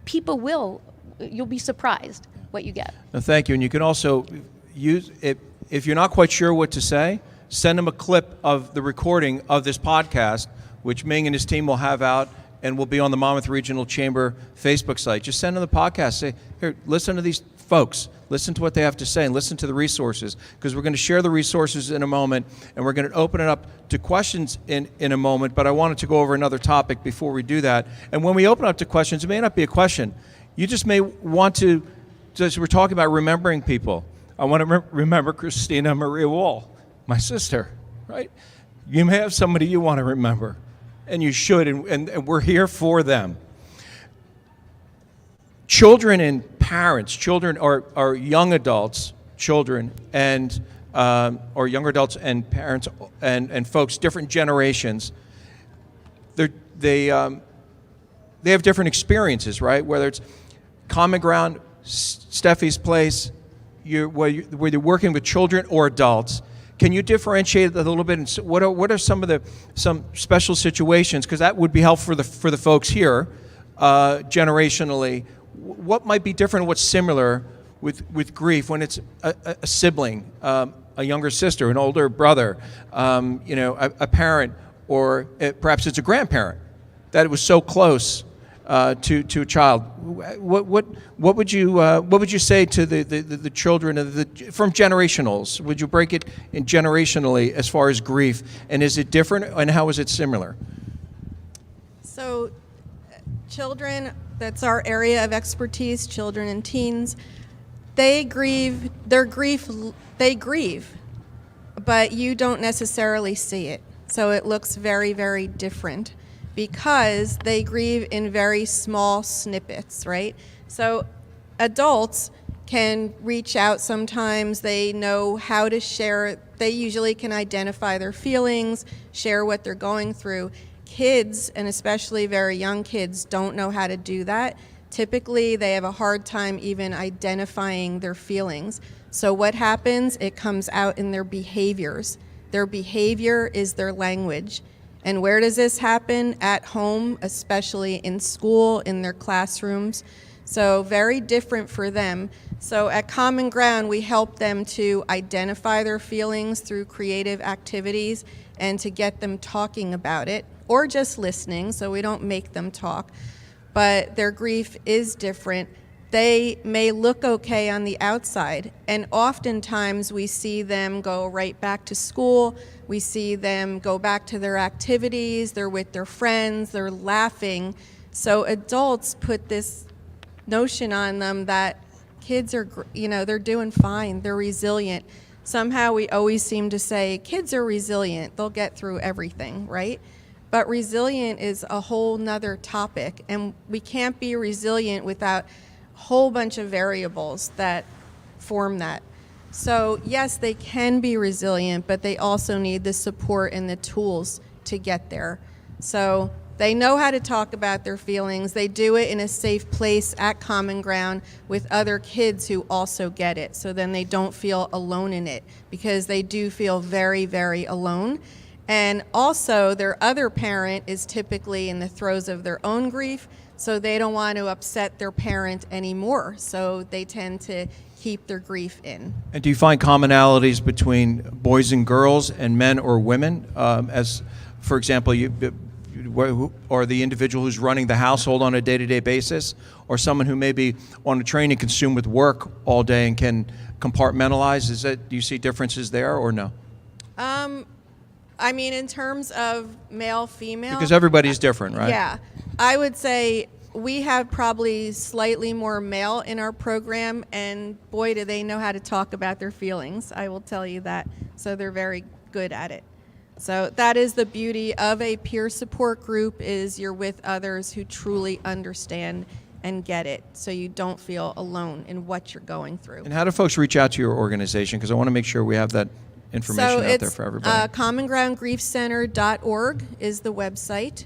people will. You'll be surprised what you get. No, thank you. And you can also use, if you're not quite sure what to say, send them a clip of the recording of this podcast, which Ming and his team will have out and will be on the Monmouth Regional Chamber Facebook site. Just send them the podcast. Say, here, listen to these folks. Listen to what they have to say and listen to the resources, because we're going to share the resources in a moment, and we're going to open it up to questions in a moment. But I wanted to go over another topic before we do that. And when we open up to questions, it may not be a question. You just may want to, just we're talking about remembering people. I want to remember Christina Maria Wall, my sister, right? You may have somebody you want to remember, and you should, and we're here for them. Children and parents, children are young adults, children, and or younger adults and parents and folks, different generations, they have different experiences, right? Whether it's Common Ground, Stephy's place, where you're working with children or adults. Can you differentiate it a little bit? And what are some special situations? Because that would be helpful for the folks here, generationally. What might be different? What's similar with grief when it's a sibling, a younger sister, an older brother, a parent, or perhaps it's a grandparent that it was so close to a child. What would you say to the children from generationals? Would you break it in generationally as far as grief, and is it different, and how is it similar? So, children, that's our area of expertise. Children and teens, they grieve. They grieve, but you don't necessarily see it. So it looks very, very different, because they grieve in very small snippets, right? So adults can reach out sometimes. They know how to share. They usually can identify their feelings, share what they're going through. Kids, and especially very young kids, don't know how to do that. Typically, they have a hard time even identifying their feelings. So what happens? It comes out in their behaviors. Their behavior is their language. And where does this happen? At home, especially in school, in their classrooms. So very different for them. So at Common Ground, we help them to identify their feelings through creative activities and to get them talking about it, or just listening, so we don't make them talk. But their grief is different. They may look okay on the outside, and oftentimes we see them go right back to school. We see them go back to their activities. They're with their friends. They're laughing. So adults put this notion on them that kids are, they're doing fine. They're resilient. Somehow we always seem to say kids are resilient. They'll get through everything, right? But resilient is a whole nother topic, and we can't be resilient without a whole bunch of variables that form that. So yes, they can be resilient, but they also need the support and the tools to get there. So they know how to talk about their feelings. They do it in a safe place at Common Ground with other kids who also get it. So then they don't feel alone in it, because they do feel very, very alone. And also their other parent is typically in the throes of their own grief, so they don't want to upset their parent anymore. So they tend to keep their grief in. And do you find commonalities between boys and girls and men or women? As, for example, or the individual who's running the household on a day-to-day basis, or someone who may be on a train and consumed with work all day and can compartmentalize? Do you see differences there or no? I mean, in terms of male, female. Because everybody's different, right? Yeah. I would say we have probably slightly more male in our program, and boy, do they know how to talk about their feelings. I will tell you that. So they're very good at it. So that is the beauty of a peer support group, is you're with others who truly understand and get it, so you don't feel alone in what you're going through. And how do folks reach out to your organization? Because I want to make sure we have that information out there for everybody. commongroundgriefcenter.org is the website,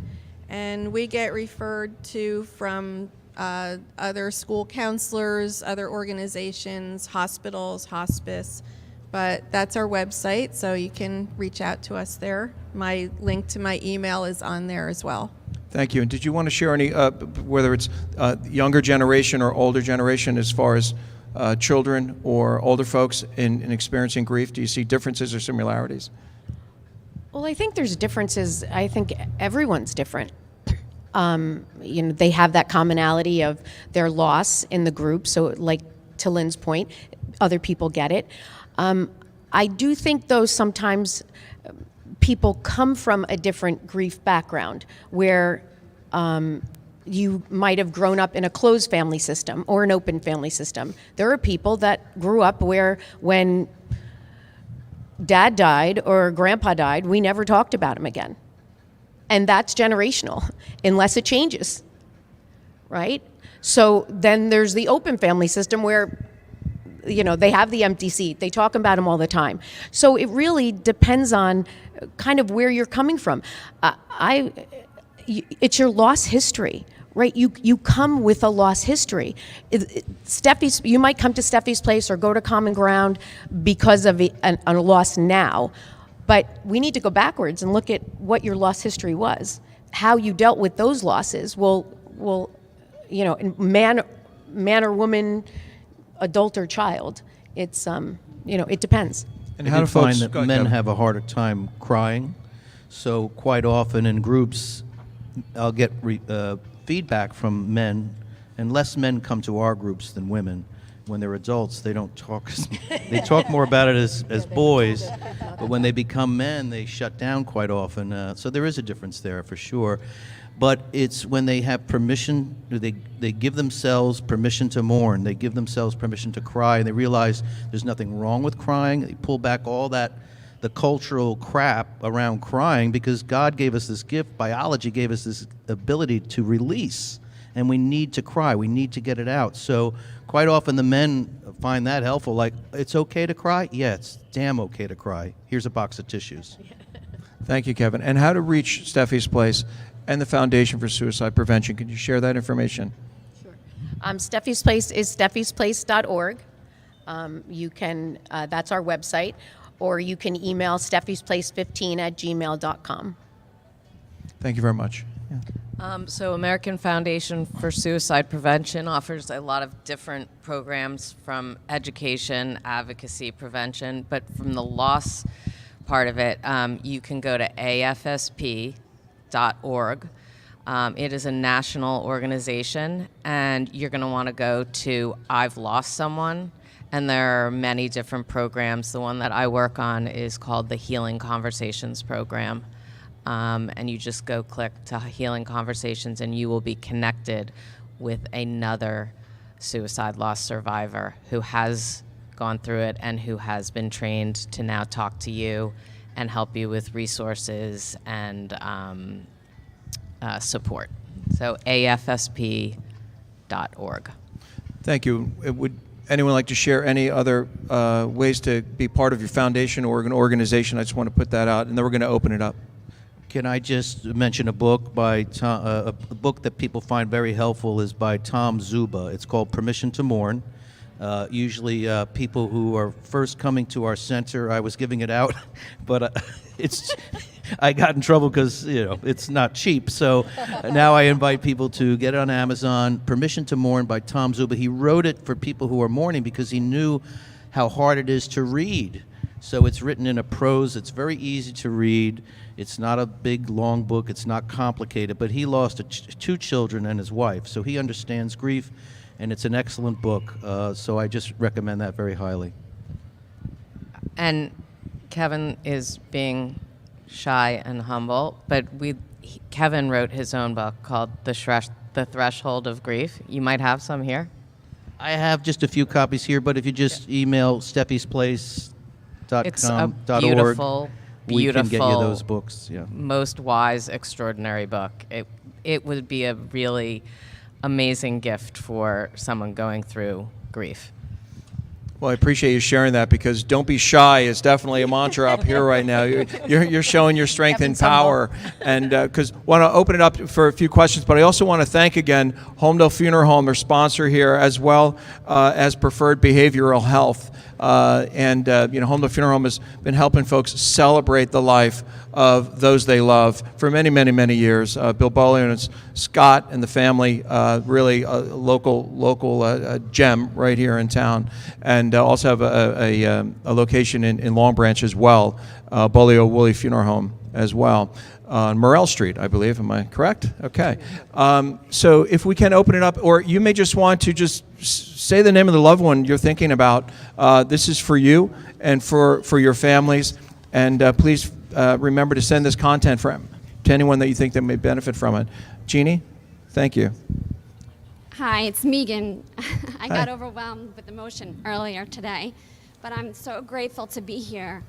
and we get referred to from other school counselors, other organizations, hospitals, hospice, but that's our website, so you can reach out to us there. My link to my email is on there as well. Thank you. And did you want to share any, whether it's younger generation or older generation, as far as children or older folks in experiencing grief? Do you see differences or similarities? Well, I think there's differences. I think everyone's different. They have that commonality of their loss in the group. So like to Lynn's point, other people get it. I do think, though, sometimes people come from a different grief background where you might have grown up in a closed family system or an open family system. There are people that grew up where when dad died or grandpa died, we never talked about him again. And that's generational, unless it changes, right? So then there's the open family system where you know, they have the empty seat. They talk about them all the time. So it really depends on kind of where you're coming from. It's your loss history, right? You come with a loss history. Steffi's, you might come to Steffi's Place or go to Common Ground because of a loss now, but we need to go backwards and look at what your loss history was. How you dealt with those losses will you know, man or woman, adult or child. It's you know, it depends. And how do find that men have a harder time crying? So quite often in groups, I'll get feedback from men, and less men come to our groups than women. When they're adults, they don't talk. They talk more about it as boys, but when they become men, they shut down quite often. So there is a difference there for sure. But it's when they have permission, they give themselves permission to mourn, they give themselves permission to cry, and they realize there's nothing wrong with crying. They pull back all that, the cultural crap around crying, because God gave us this gift, biology gave us this ability to release, and we need to cry, we need to get it out. So quite often the men find that helpful, like, it's okay to cry? Yeah, it's damn okay to cry. Here's a box of tissues. Thank you, Kevin. And how to reach Steffi's Place and the Foundation for Suicide Prevention. Could you share that information? Sure. Steffi's Place is steffysplace.org. You can, that's our website, or you can email steffysplace15@gmail.com. Thank you very much. So American Foundation for Suicide Prevention offers a lot of different programs, from education, advocacy, prevention, but from the loss part of it, you can go to AFSP.org. It is a national organization, and you're going to want to go to I've Lost Someone, and there are many different programs. The one that I work on is called the Healing Conversations Program, and you just go click to Healing Conversations, and you will be connected with another suicide loss survivor who has gone through it and who has been trained to now talk to you and help you with resources and support. So AFSP.org. Thank you. Would anyone like to share any other ways to be part of your foundation or an organization? I just want to put that out, and then we're going to open it up. Can I just mention a book by Tom, a book that people find very helpful is by Tom Zuba. It's called Permission to Mourn. Usually people who are first coming to our center, I was giving it out, but I got in trouble because, you know, it's not cheap. So now I invite people to get it on Amazon, Permission to Mourn by Tom Zuba. He wrote it for people who are mourning because he knew how hard it is to read. So it's written in a prose. It's very easy to read. It's not a big, long book. It's not complicated. But he lost two children and his wife, so he understands grief. And it's an excellent book, so I just recommend that very highly. And Kevin is being shy and humble, but Kevin wrote his own book called The Threshold of Grief. You might have some here. I have just a few copies here, but if you just email steffysplace.com.org, It's a beautiful, we can get you those books. Yeah. Most wise, extraordinary book. It would be a really amazing gift for someone going through grief. Well, I appreciate you sharing that, because don't be shy is definitely a mantra up here right now. You're showing your strength and power. And because want to open it up for a few questions, but I also want to thank again Homedale Funeral Home, their sponsor here, as well as Preferred Behavioral Health. Homedale Funeral Home has been helping folks celebrate the life of those they love for many, many, many years. Bill Bollier and Scott and the family, really a local gem right here in town, and also have a location in Long Branch as well, Bollier Woolley Funeral Home as well. On Morrell Street, I believe. Am I correct? Okay. So if we can open it up, or you may just want to just say the name of the loved one you're thinking about. This is for you and for your families. And please remember to send this content to anyone that you think that may benefit from it. Jeannie, thank you. Hi, it's Megan. I got Hi. overwhelmed with emotion earlier today, but I'm so grateful to be here.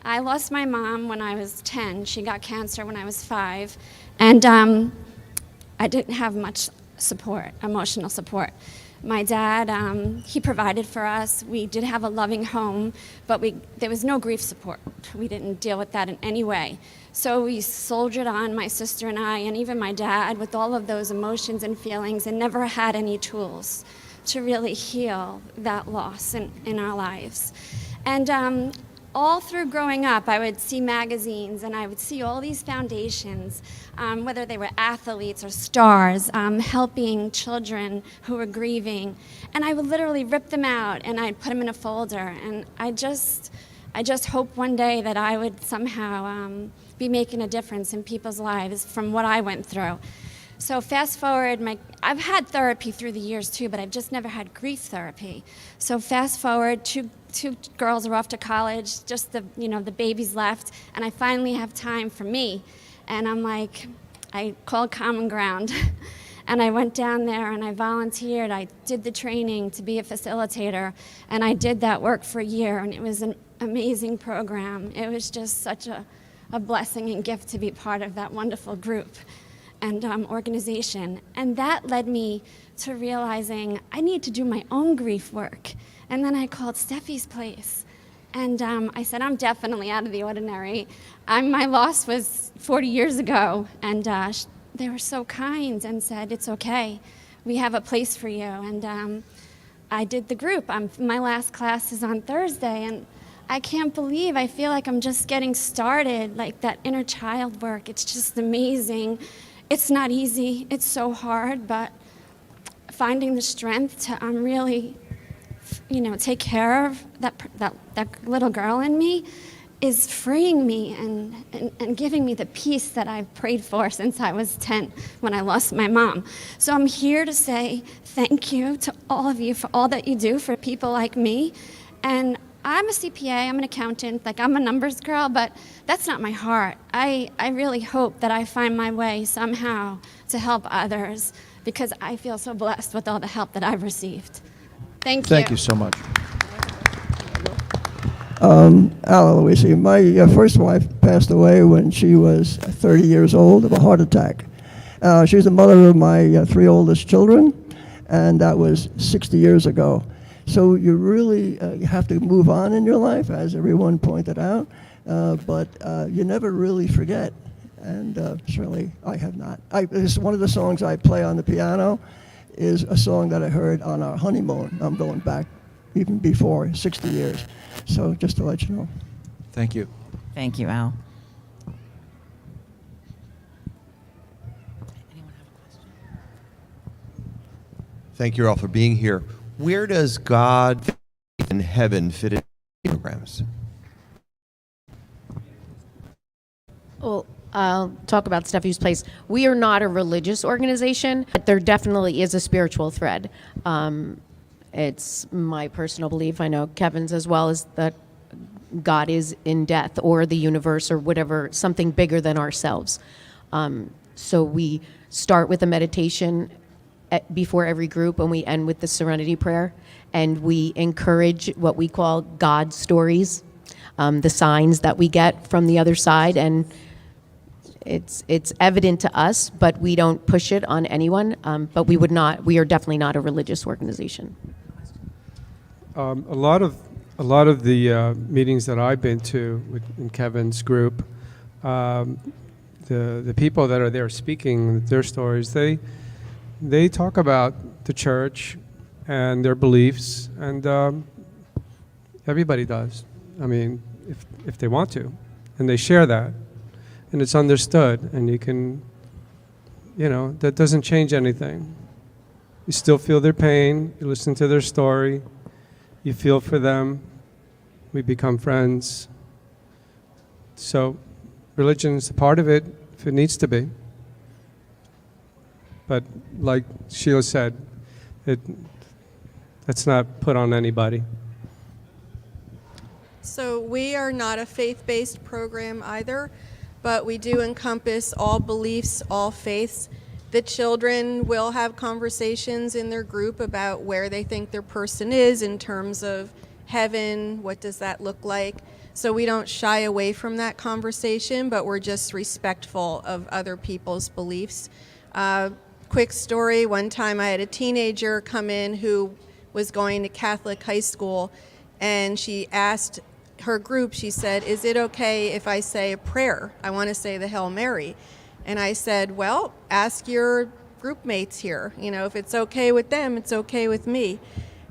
I lost my mom when I was 10. She got cancer when I was 5. And I didn't have much support, emotional support. My dad, he provided for us. We did have a loving home, but there was no grief support. We didn't deal with that in any way. So we soldiered on, my sister and I, and even my dad, with all of those emotions and feelings, and never had any tools to really heal that loss in our lives. And all through growing up, I would see magazines and I would see all these foundations, whether they were athletes or stars, helping children who were grieving. And I would literally rip them out and I'd put them in a folder. And I just hope one day that I would somehow be making a difference in people's lives from what I went through. So fast forward, I've had therapy through the years too, but I've just never had grief therapy. So fast forward, two girls are off to college, just the babies left, and I finally have time for me. And I'm like, I called Common Ground, and I went down there and I volunteered. I did the training to be a facilitator, and I did that work for a year, and it was an amazing program. It was just such a blessing and gift to be part of that wonderful group and organization. And that led me to realizing I need to do my own grief work. And then I called Stephy's place. And I said, I'm definitely out of the ordinary. My loss was 40 years ago. And they were so kind and said, it's okay. We have a place for you. And I did the group. My last class is on Thursday. And I can't believe, I feel like I'm just getting started, like that inner child work. It's just amazing. It's not easy, it's so hard, but finding the strength to really, take care of that little girl in me is freeing me and giving me the peace that I've prayed for since I was 10 when I lost my mom. So I'm here to say thank you to all of you for all that you do for people like me. And I'm a CPA, I'm an accountant, I'm a numbers girl, but that's not my heart. I really hope that I find my way somehow to help others because I feel so blessed with all the help that I've received. Thank you. Thank you so much. Aloysia, my first wife passed away when she was 30 years old of a heart attack. She was the mother of my 3 oldest children, and that was 60 years ago. So you really you have to move on in your life, as everyone pointed out, but you never really forget. And certainly I have not. This is one of the songs I play on the piano is a song that I heard on our honeymoon. I'm going back even before 60 years. So just to let you know. Thank you. Thank you, Al. Thank you all for being here. Where does God and heaven fit in programs? Well, I'll talk about Stephy's Place. We are not a religious organization, but there definitely is a spiritual thread. It's my personal belief, I know Kevin's as well, is that God is in death or the universe or whatever, something bigger than ourselves. So we start with a meditation before every group, and we end with the Serenity Prayer, and we encourage what we call God stories, the signs that we get from the other side, and it's evident to us, but we don't push it on anyone. But we are definitely not a religious organization. A lot of the meetings that I've been to in Kevin's group, the people that are there speaking their stories, they talk about the church and their beliefs, and everybody does. I mean, if they want to, and they share that, and it's understood, and you can, that doesn't change anything. You still feel their pain, you listen to their story, you feel for them, we become friends. So religion is a part of it if it needs to be. But like Sheila said, that's not put on anybody. So we are not a faith-based program either, but we do encompass all beliefs, all faiths. The children will have conversations in their group about where they think their person is in terms of heaven, what does that look like. So we don't shy away from that conversation, but we're just respectful of other people's beliefs. quick story. One time I had a teenager come in who was going to Catholic high school, and she asked her group, she said, "Is it okay if I say a prayer? I want to say the Hail Mary." And I said, "Well, ask your group mates here. You know, if it's okay with them, it's okay with me."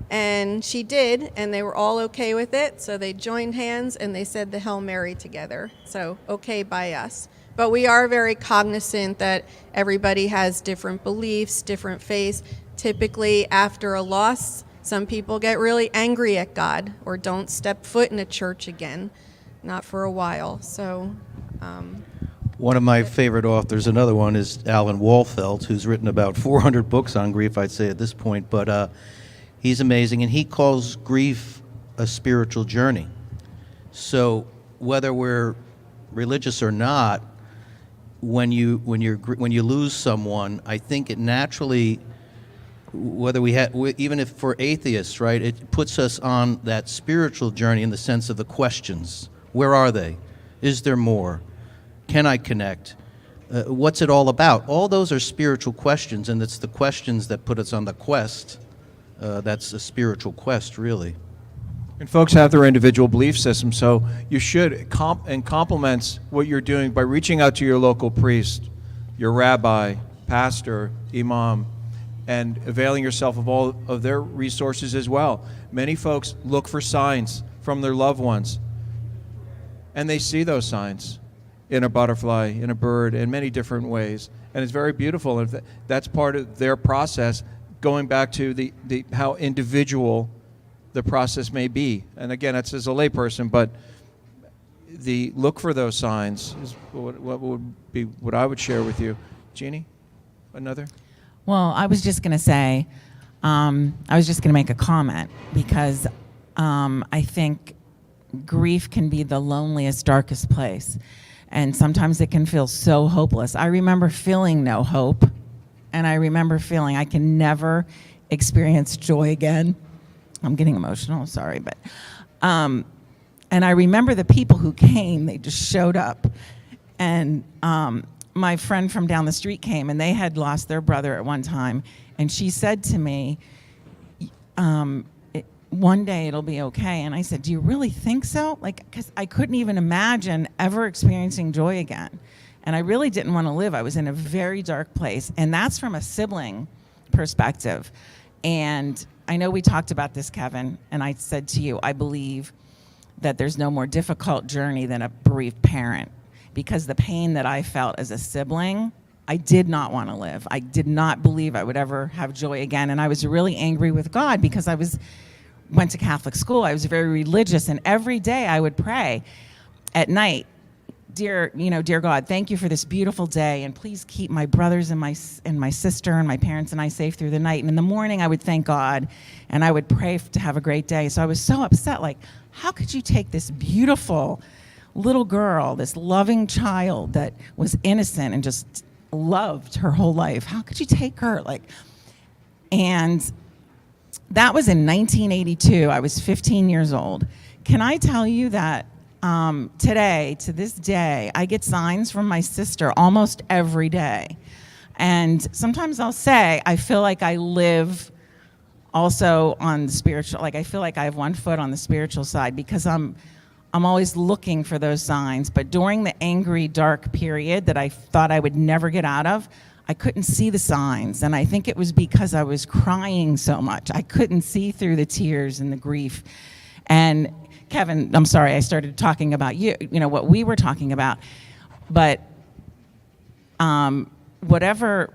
And she did, and they were all okay with it. So they joined hands and they said the Hail Mary together. So okay by us. But we are very cognizant that everybody has different beliefs, different faiths. Typically, after a loss, some people get really angry at God or don't step foot in a church again, not for a while. So, one of my favorite authors, another one, is Alan Walfeld, who's written about 400 books on grief, I'd say at this point. But he's amazing, and he calls grief a spiritual journey. So whether we're religious or not, when you lose someone, I think it naturally, whether even if for atheists, right, it puts us on that spiritual journey in the sense of the questions. Where are they? Is there more? Can I connect? What's it all about? All those are spiritual questions, and it's the questions that put us on the quest. That's a spiritual quest, really. And folks have their individual belief system, so you should, and complements what you're doing by reaching out to your local priest, your rabbi, pastor, imam, and availing yourself of all of their resources as well. Many folks look for signs from their loved ones, and they see those signs in a butterfly, in a bird, in many different ways, and it's very beautiful. And that's part of their process, going back to the how individual the process may be. And again, that's as a layperson, but the look for those signs is what would be what I would share with you. Jeannie, another? Well, I was just going to say, I was just going to make a comment because I think grief can be the loneliest, darkest place. And sometimes it can feel so hopeless. I remember feeling no hope, and I remember feeling I can never experience joy again. I'm getting emotional, sorry, but and I remember the people who came, they just showed up. And my friend from down the street came, and they had lost their brother at one time, and she said to me, one day it'll be okay. And I said, do you really think so? Like, because I couldn't even imagine ever experiencing joy again. And I really didn't want to live. I was in a very dark place, and that's from a sibling perspective. And I know we talked about this, Kevin, and I said to you, I believe that there's no more difficult journey than a bereaved parent, because the pain that I felt as a sibling, I did not want to live. I did not believe I would ever have joy again, and I was really angry with God because I went to Catholic school. I was very religious, and every day I would pray at night, dear God, thank you for this beautiful day, and please keep my brothers and my sister and my parents and I safe through the night. And in the morning, I would thank God, and I would pray to have a great day. So I was so upset, like, how could you take this beautiful little girl, this loving child that was innocent and just loved her whole life? How could you take her? And that was in 1982. I was 15 years old. Can I tell you that today, to this day, I get signs from my sister almost every day. And sometimes I'll say, I feel like I live also on the spiritual, like I feel like I have one foot on the spiritual side because I'm always looking for those signs. But during the angry, dark period that I thought I would never get out of, I couldn't see the signs. And I think it was because I was crying so much. I couldn't see through the tears and the grief. And Kevin, I'm sorry, I started talking about what we were talking about. But whatever,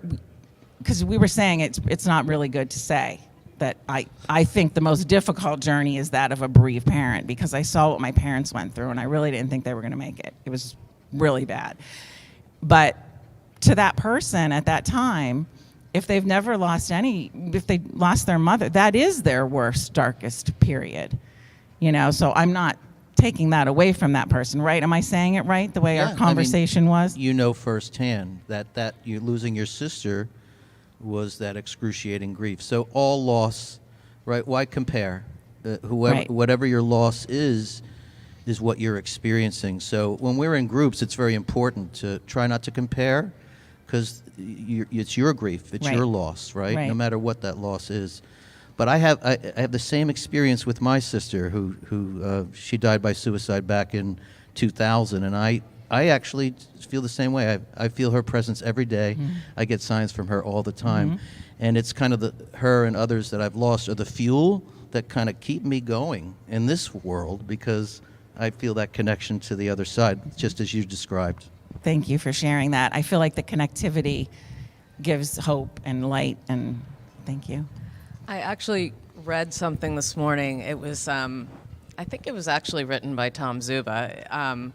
because we were saying it's not really good to say that I think the most difficult journey is that of a bereaved parent, because I saw what my parents went through, and I really didn't think they were going to make it. It was really bad. But to that person at that time, if they've never lost if they lost their mother, that is their worst, darkest period. So I'm not taking that away from that person, right? Am I saying it right, the way our conversation was? You know firsthand that you losing your sister was that excruciating grief. So all loss, right? Why compare? Whatever your loss is what you're experiencing. So when we're in groups, it's very important to try not to compare, because it's your grief, it's Right. your loss, right? Right. No matter what that loss is. But I have the same experience with my sister, who she died by suicide back in 2000, and I actually feel the same way. I feel her presence every day. Mhm. I get signs from her all the time, Mhm. and it's kind of her and others that I've lost are the fuel that kind of keep me going in this world, because I feel that connection to the other side, just as you described. Thank you for sharing that. I feel like the connectivity gives hope and light, and thank you. I actually read something this morning. It was, I think it was actually written by Tom Zuba.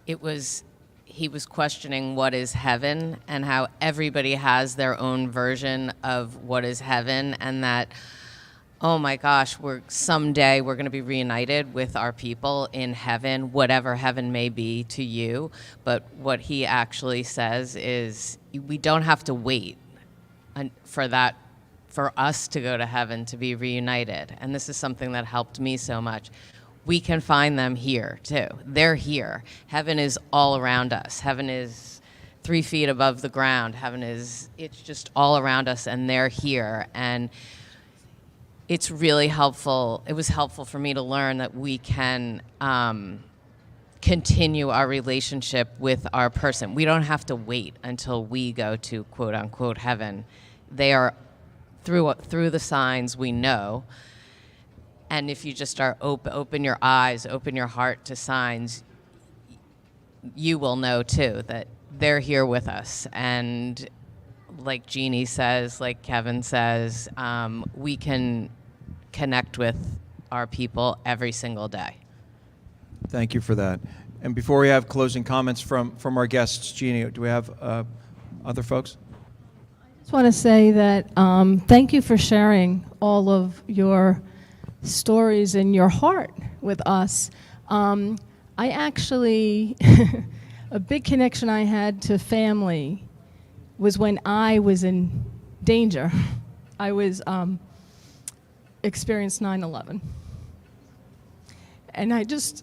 He was questioning what is heaven and how everybody has their own version of what is heaven, and that, oh my gosh, someday we're going to be reunited with our people in heaven, whatever heaven may be to you. But what he actually says is we don't have to wait for us to go to heaven to be reunited. And this is something that helped me so much. We can find them here too. They're here. Heaven is all around us. Heaven is 3 feet above the ground. It's just all around us, and they're here. And it's really helpful. It was helpful for me to learn that we can continue our relationship with our person. We don't have to wait until we go to quote unquote heaven. They are through the signs we know. And if you just start open your eyes, open your heart to signs, you will know too that they're here with us. And like Jeannie says, like Kevin says, we can connect with our people every single day. Thank you for that. And before we have closing comments from our guests, Jeannie, do we have other folks? I just want to say that thank you for sharing all of your stories and your heart with us. I actually, a big connection I had to family was when I was in danger. I was experienced 9/11. And I just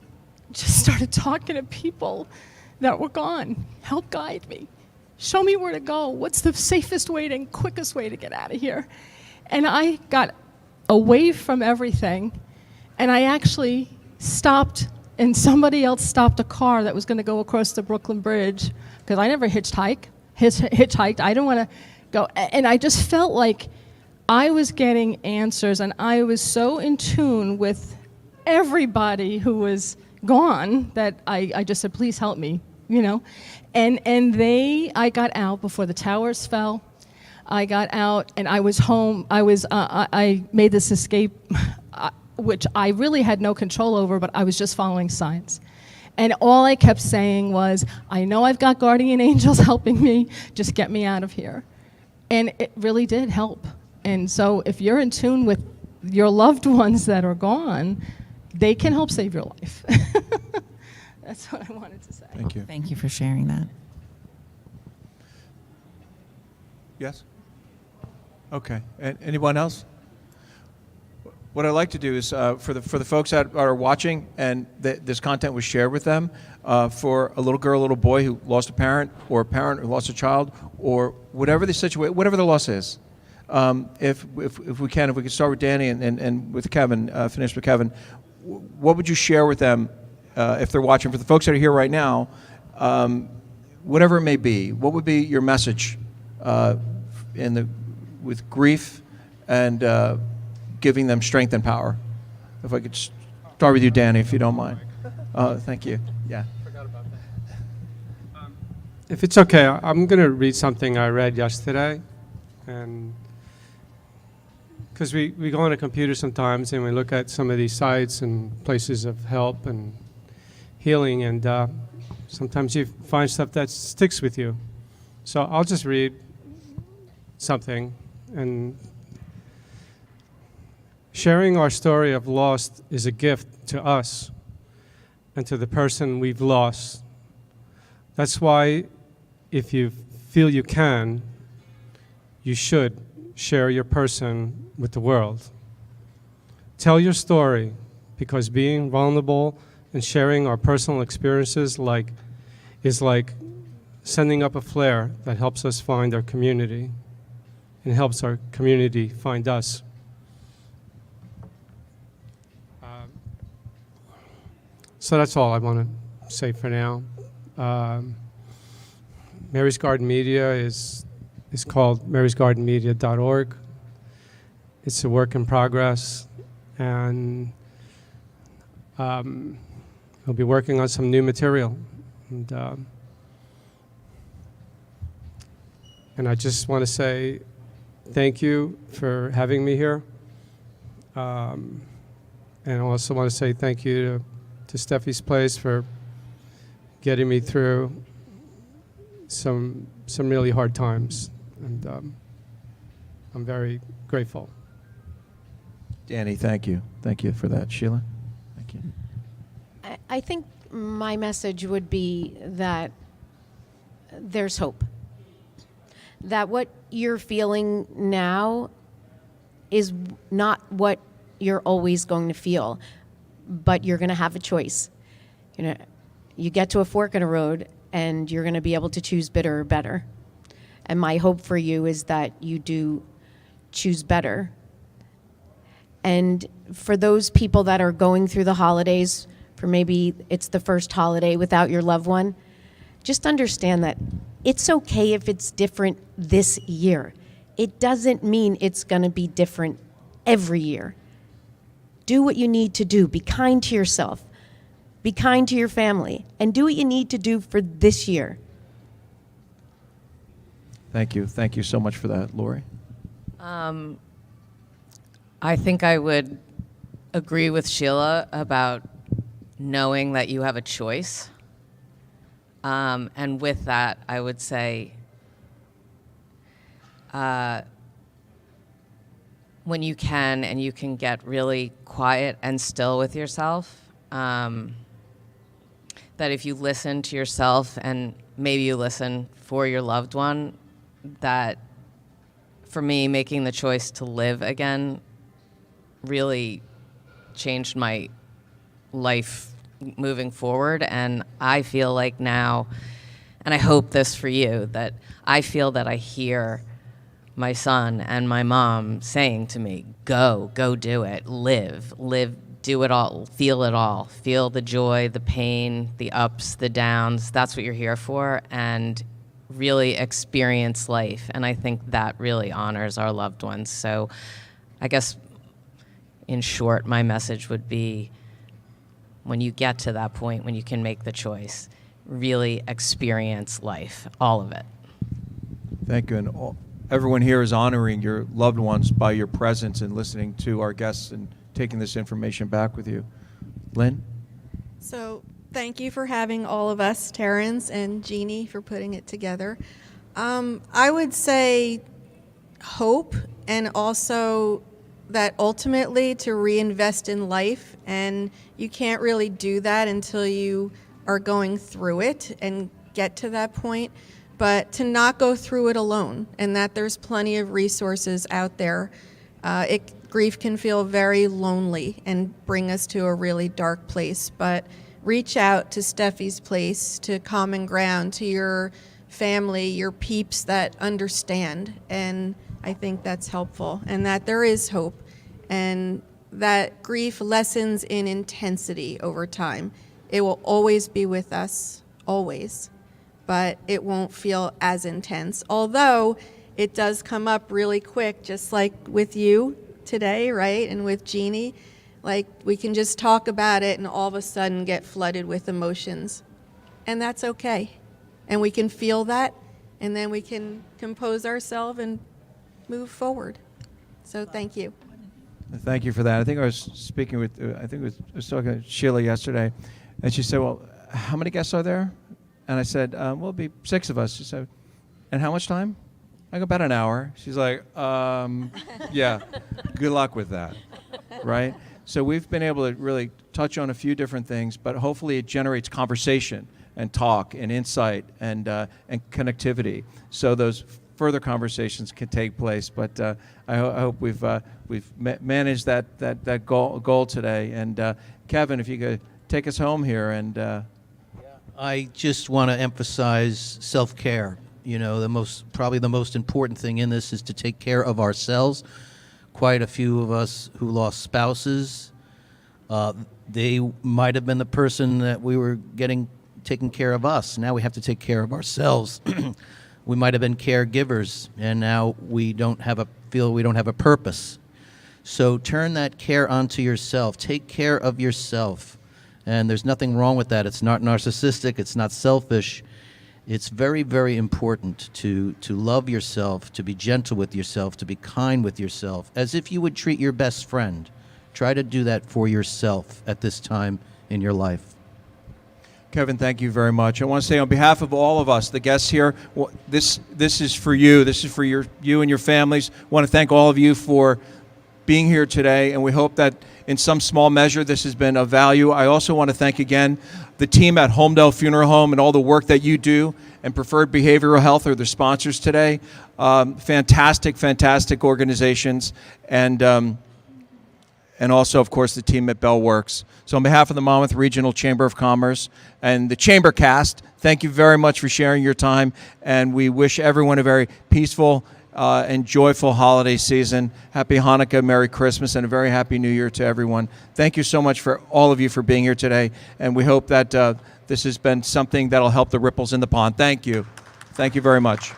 started talking to people that were gone. Help guide me. Show me where to go. What's the safest way and quickest way to get out of here? And I got away from everything, and I actually stopped, and somebody else stopped a car that was going to go across the Brooklyn Bridge, because I never hitchhiked. I didn't want to go. And I just felt like I was getting answers, and I was so in tune with everybody who was gone that I just said, please help me, you know. And I got out before the towers fell. I got out and I was home. I made this escape, which I really had no control over, but I was just following signs. And all I kept saying was, I know I've got guardian angels helping me, just get me out of here. And it really did help. And so if you're in tune with your loved ones that are gone, they can help save your life. That's what I wanted to say. Thank you. Thank you for sharing that. Yes? Okay. Anyone else? What I'd like to do is, for the folks that are watching and this content was shared with them, for a little girl, a little boy who lost a parent, or a parent who lost a child, or whatever the situation, whatever the loss is, if we could start with Danny and with Kevin, finish with Kevin, what would you share with them if they're watching? For the folks that are here right now, whatever it may be, what would be your message with grief and giving them strength and power? If I could start with you, Danny, if you don't mind. Thank you. Yeah. If it's okay, I'm going to read something I read yesterday, and because we go on a computer sometimes and we look at some of these sites and places of help and healing, and sometimes you find stuff that sticks with you. So I'll just read something. And sharing our story of loss is a gift to us and to the person we've lost. That's why, if you feel you can, you should share your person with the world. Tell your story, because being vulnerable and sharing our personal experiences is like sending up a flare that helps us find our community and helps our community find us. So that's all I want to say for now. Mary's Garden Media is called marysgardenmedia.org. It's a work in progress, and we'll be working on some new material. And I just want to say thank you for having me here. And I also want to say thank you to Stephy's Place for getting me through some really hard times. And I'm very grateful. Danny, thank you. Thank you for that. Sheila? Thank you. I think my message would be that there's hope. That what you're feeling now is not what you're always going to feel, but you're going to have a choice. You know, you get to a fork in a road and you're going to be able to choose bitter or better. And my hope for you is that you do choose better. And for those people that are going through the holidays, for maybe it's the first holiday without your loved one, just understand that it's okay if it's different this year. It doesn't mean it's going to be different every year. Do what you need to do. Be kind to yourself. Be kind to your family. And do what you need to do for this year. Thank you. Thank you so much for that, Lori. I think I would agree with Sheila about knowing that you have a choice. And with that, I would say when you can and you can get really quiet and still with yourself, that if you listen to yourself and maybe you listen for your loved one, that for me, making the choice to live again really changed my life moving forward. And I feel like now, and I hope this for you, that I feel that I hear my son and my mom saying to me, go do it, live, do it all, feel the joy, the pain, the ups, the downs. That's what you're here for, and really experience life. And I think that really honors our loved ones. So I guess in short, my message would be, when you get to that point, when you can make the choice, really experience life, all of it. Thank you. And everyone here is honoring your loved ones by your presence and listening to our guests and taking this information back with you. Lynn? So thank you for having all of us, Terrence and Jeannie, for putting it together. I would say hope, and also that ultimately to reinvest in life, and you can't really do that until you are going through it and get to that point, but to not go through it alone, and that there's plenty of resources out there. Grief can feel very lonely and bring us to a really dark place, but reach out to Stephy's Place, to Common Ground, to your family, your peeps that understand, and I think that's helpful, and that there is hope, and that grief lessens in intensity over time. It will always be with us, always, but it won't feel as intense, although it does come up really quick, just like with you today, right, and with Jeannie. Like, we can just talk about it and all of a sudden get flooded with emotions, and that's okay. And we can feel that, and then we can compose ourselves and move forward. So thank you. Thank you for that. I think I was speaking with, I was talking to Sheila yesterday, and she said, well, how many guests are there? And I said, well, it'll be 6 of us. She said, and how much time? I go, about an hour. She's like, yeah, good luck with that, right? So we've been able to really touch on a few different things, but hopefully it generates conversation and talk and insight and connectivity. So those further conversations can take place. But I hope we've managed that goal today. And Kevin, if you could take us home here and I just want to emphasize self-care. You know, probably the most important thing in this is to take care of ourselves. Quite a few of us who lost spouses, they might have been the person that we were getting taking care of us. Now we have to take care of ourselves. We might have been caregivers, and now we don't have a purpose. So turn that care onto yourself. Take care of yourself. And there's nothing wrong with that. It's not narcissistic. It's not selfish. It's very, very important to love yourself, to be gentle with yourself, to be kind with yourself, as if you would treat your best friend. Try to do that for yourself at this time in your life. Kevin, thank you very much. I want to say on behalf of all of us, the guests here, this is for you. This is for you and your families. I want to thank all of you for being here today, and we hope that in some small measure this has been of value. I also want to thank again the team at Homedale Funeral Home and all the work that you do, and Preferred Behavioral Health are the sponsors today. Fantastic, fantastic organizations, and also, of course, the team at BellWorks. So on behalf of the Monmouth Regional Chamber of Commerce and the ChamberCast, thank you very much for sharing your time, and we wish everyone a very peaceful and joyful holiday season. Happy Hanukkah, Merry Christmas, and a very Happy New Year to everyone. Thank you so much for all of you for being here today, and we hope that this has been something that will help the ripples in the pond. Thank you. Thank you very much.